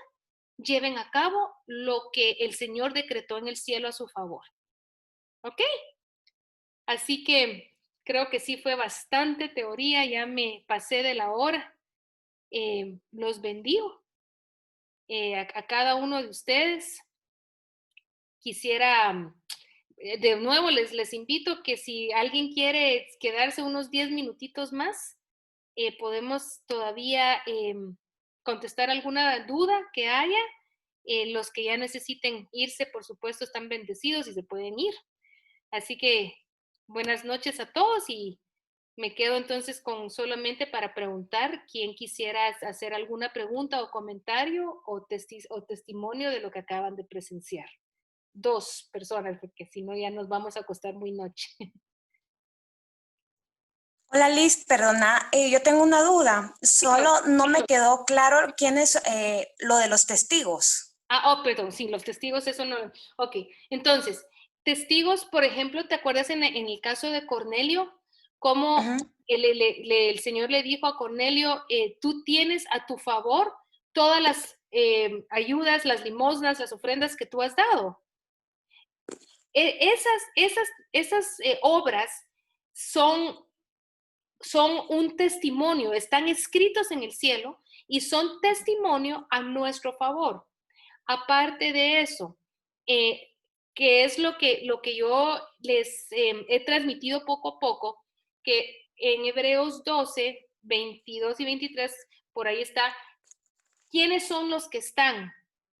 Speaker 1: lleven a cabo lo que el Señor decretó en el cielo a su favor. ¿Ok? Así que creo que sí fue bastante teoría, ya me pasé de la hora. Los bendigo a cada uno de ustedes. Quisiera, de nuevo, les invito que si alguien quiere quedarse unos 10 minutitos más, podemos todavía contestar alguna duda que haya. Los que ya necesiten irse, por supuesto, están bendecidos y se pueden ir. Así que buenas noches a todos y me quedo entonces con solamente para preguntar quién quisiera hacer alguna pregunta o comentario o testimonio de lo que acaban de presenciar. 2 personas, porque si no ya nos vamos a acostar muy noche.
Speaker 2: Hola Liz, perdona, yo tengo una duda. Solo no me quedó claro quién es lo de los testigos.
Speaker 1: Perdón, sí, los testigos, eso no. Ok, entonces, testigos, por ejemplo, ¿te acuerdas en el caso de Cornelio? Cómo
Speaker 2: Ujú.
Speaker 1: el Señor le dijo a Cornelio, tú tienes a tu favor todas las ayudas, las limosnas, las ofrendas que tú has dado. Esas obras son un testimonio, están escritos en el cielo y son testimonio a nuestro favor. Aparte de eso, que es lo que yo les he transmitido poco a poco, que en Hebreos 12, 22 y 23, por ahí está, ¿quiénes son los que están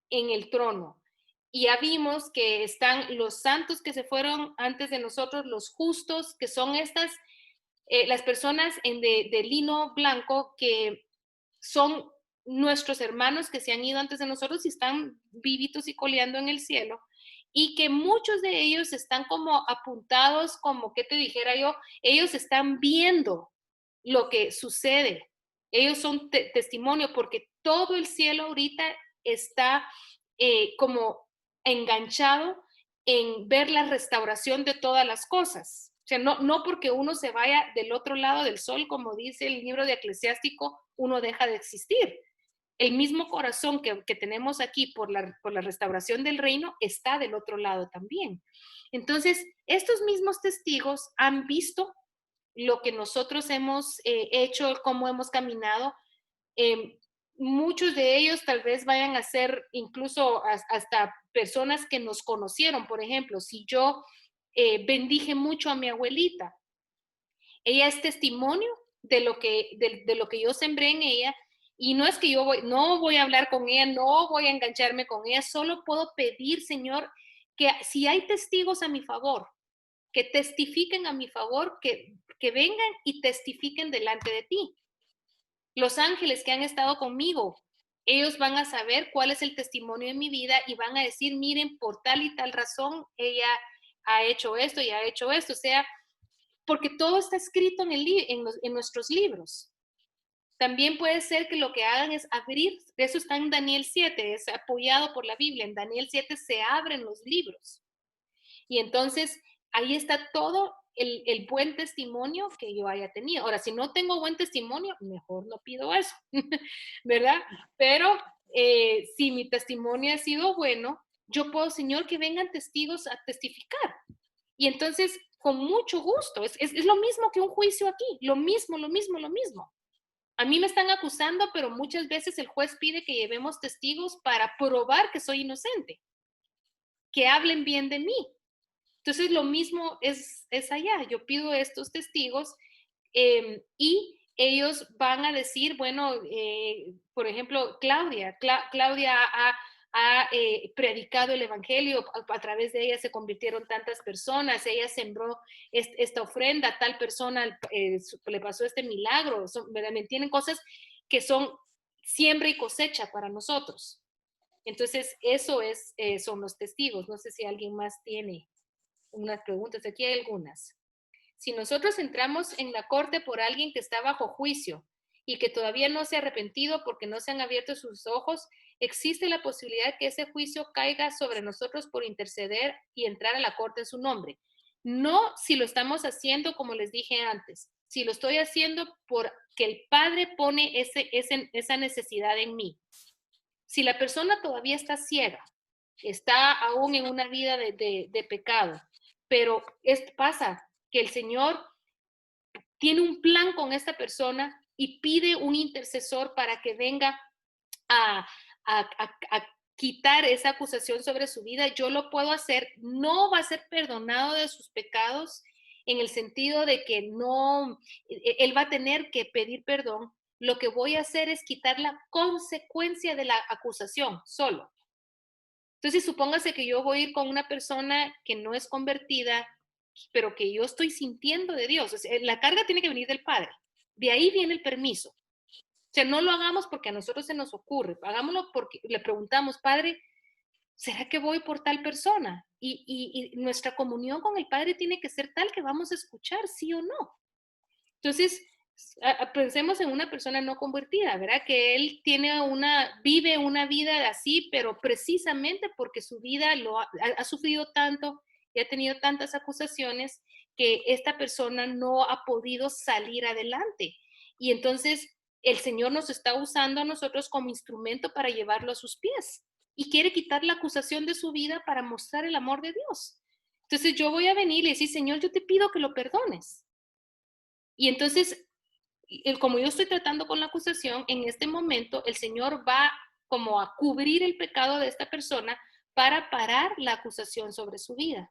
Speaker 1: en el trono? Y ya vimos que están los santos que se fueron antes de nosotros, los justos, que son las personas de lino blanco que son nuestros hermanos que se han ido antes de nosotros y están vivitos y coleando en el cielo, y que muchos de ellos están como apuntados, como que te dijera yo, ellos están viendo lo que sucede. Ellos son testimonio porque todo el cielo ahorita está como enganchado en ver la restauración de todas las cosas. O sea, no porque uno se vaya del otro lado del sol, como dice el libro de Eclesiástico, uno deja de existir. El mismo corazón que tenemos aquí por la restauración del reino está del otro lado también. Entonces, estos mismos testigos han visto lo que nosotros hemos hecho, cómo hemos caminado. Eh, Muchos de ellos tal vez vayan a ser incluso hasta personas que nos conocieron. Por ejemplo, si yo bendije mucho a mi abuelita, ella es testimonio de lo que yo sembré en ella, y no es que no voy a hablar con ella, no voy a engancharme con ella, solo puedo pedir, Señor, que si hay testigos a mi favor, que testifiquen a mi favor, que vengan y testifiquen delante de ti. Los ángeles que han estado conmigo, ellos van a saber cuál es el testimonio en mi vida y van a decir, miren, por tal y tal razón, ella ha hecho esto y ha hecho esto. O sea, porque todo está escrito en nuestros libros. También puede ser que lo que hagan es abrir, eso está en Daniel 7, es apoyado por la Biblia. En Daniel 7 se abren los libros. Y entonces ahí está todo el buen testimonio que yo haya tenido. Ahora, si no tengo buen testimonio, mejor no pido eso, ¿verdad? Pero si mi testimonio ha sido bueno, yo puedo, Señor, que vengan testigos a testificar. Y entonces, con mucho gusto, es lo mismo que un juicio aquí, lo mismo, lo mismo, lo mismo. A mí me están acusando, pero muchas veces el juez pide que llevemos testigos para probar que soy inocente, que hablen bien de mí. Entonces, lo mismo es allá. Yo pido estos testigos y ellos van a decir, bueno, por ejemplo, Claudia ha predicado el Evangelio, a través de ella se convirtieron tantas personas, ella sembró esta ofrenda, tal persona le pasó este milagro, ¿me entienden? Cosas que son siembra y cosecha para nosotros. Entonces, eso son los testigos. No sé si alguien más tiene unas preguntas, aquí hay algunas. Si nosotros entramos en la corte por alguien que está bajo juicio y que todavía no se ha arrepentido porque no se han abierto sus ojos, existe la posibilidad que ese juicio caiga sobre nosotros por interceder y entrar a la corte en su nombre. No si lo estamos haciendo como les dije antes, si lo estoy haciendo porque el Padre pone esa necesidad en mí. Si la persona todavía está ciega, está aún en una vida de pecado, pero pasa que el Señor tiene un plan con esta persona y pide un intercesor para que venga a, a quitar esa acusación sobre su vida, yo lo puedo hacer, no va a ser perdonado de sus pecados en el sentido de que no, él va a tener que pedir perdón. Lo que voy a hacer es quitar la consecuencia de la acusación solo. Entonces, supóngase que yo voy a ir con una persona que no es convertida, pero que yo estoy sintiendo de Dios. O sea, la carga tiene que venir del Padre. De ahí viene el permiso. O sea, no lo hagamos porque a nosotros se nos ocurre, hagámoslo porque le preguntamos, Padre, ¿será que voy por tal persona? Y nuestra comunión con el Padre tiene que ser tal que vamos a escuchar, sí o no. Entonces, pensemos en una persona no convertida, ¿verdad? Que él vive una vida así, pero precisamente porque su vida ha sufrido tanto y ha tenido tantas acusaciones que esta persona no ha podido salir adelante. Y entonces el Señor nos está usando a nosotros como instrumento para llevarlo a sus pies y quiere quitar la acusación de su vida para mostrar el amor de Dios. Entonces yo voy a venir y decir, Señor, yo te pido que lo perdones. Y entonces, como yo estoy tratando con la acusación, en este momento el Señor va como a cubrir el pecado de esta persona para parar la acusación sobre su vida.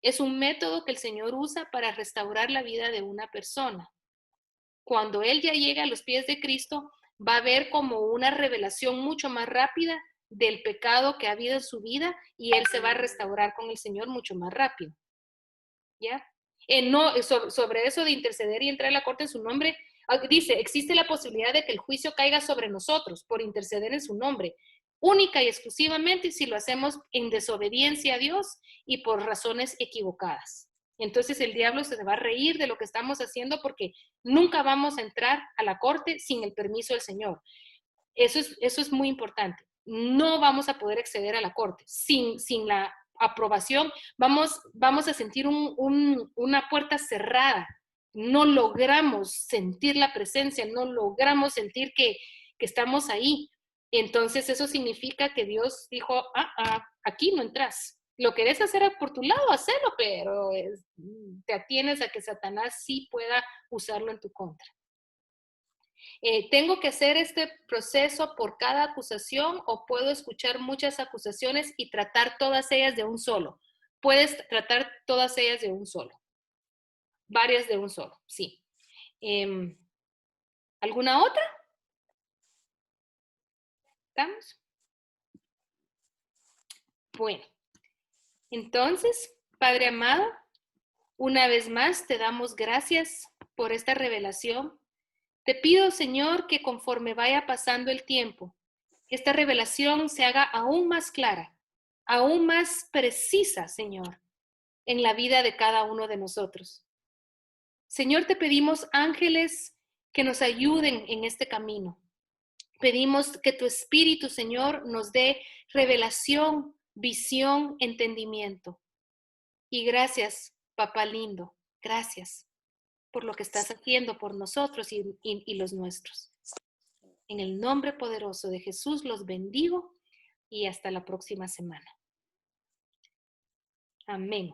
Speaker 1: Es un método que el Señor usa para restaurar la vida de una persona. Cuando Él ya llega a los pies de Cristo, va a haber como una revelación mucho más rápida del pecado que ha habido en su vida y Él se va a restaurar con el Señor mucho más rápido. ¿Ya? No, sobre eso de interceder y entrar a la corte en su nombre, dice, existe la posibilidad de que el juicio caiga sobre nosotros por interceder en su nombre, única y exclusivamente si lo hacemos en desobediencia a Dios y por razones equivocadas. Entonces el diablo se va a reír de lo que estamos haciendo porque nunca vamos a entrar a la corte sin el permiso del Señor. Eso es muy importante. No vamos a poder acceder a la corte sin la aprobación. Vamos a sentir una puerta cerrada. No logramos sentir la presencia, no logramos sentir que estamos ahí. Entonces eso significa que Dios dijo, aquí no entras. Lo querés hacer por tu lado, hacelo, pero te atienes a que Satanás sí pueda usarlo en tu contra. ¿Tengo que hacer este proceso por cada acusación o puedo escuchar muchas acusaciones y tratar todas ellas de un solo? Puedes tratar todas ellas de un solo. Varias de un solo, sí. ¿Alguna otra? ¿Estamos? Bueno, entonces, Padre amado, una vez más te damos gracias por esta revelación. Te pido, Señor, que conforme vaya pasando el tiempo, que esta revelación se haga aún más clara, aún más precisa, Señor, en la vida de cada uno de nosotros. Señor, te pedimos ángeles que nos ayuden en este camino. Pedimos que tu Espíritu, Señor, nos dé revelación, visión, entendimiento. Y gracias, Papá lindo, gracias por lo que estás haciendo por nosotros y los nuestros. En el nombre poderoso de Jesús los bendigo y hasta la próxima semana. Amén.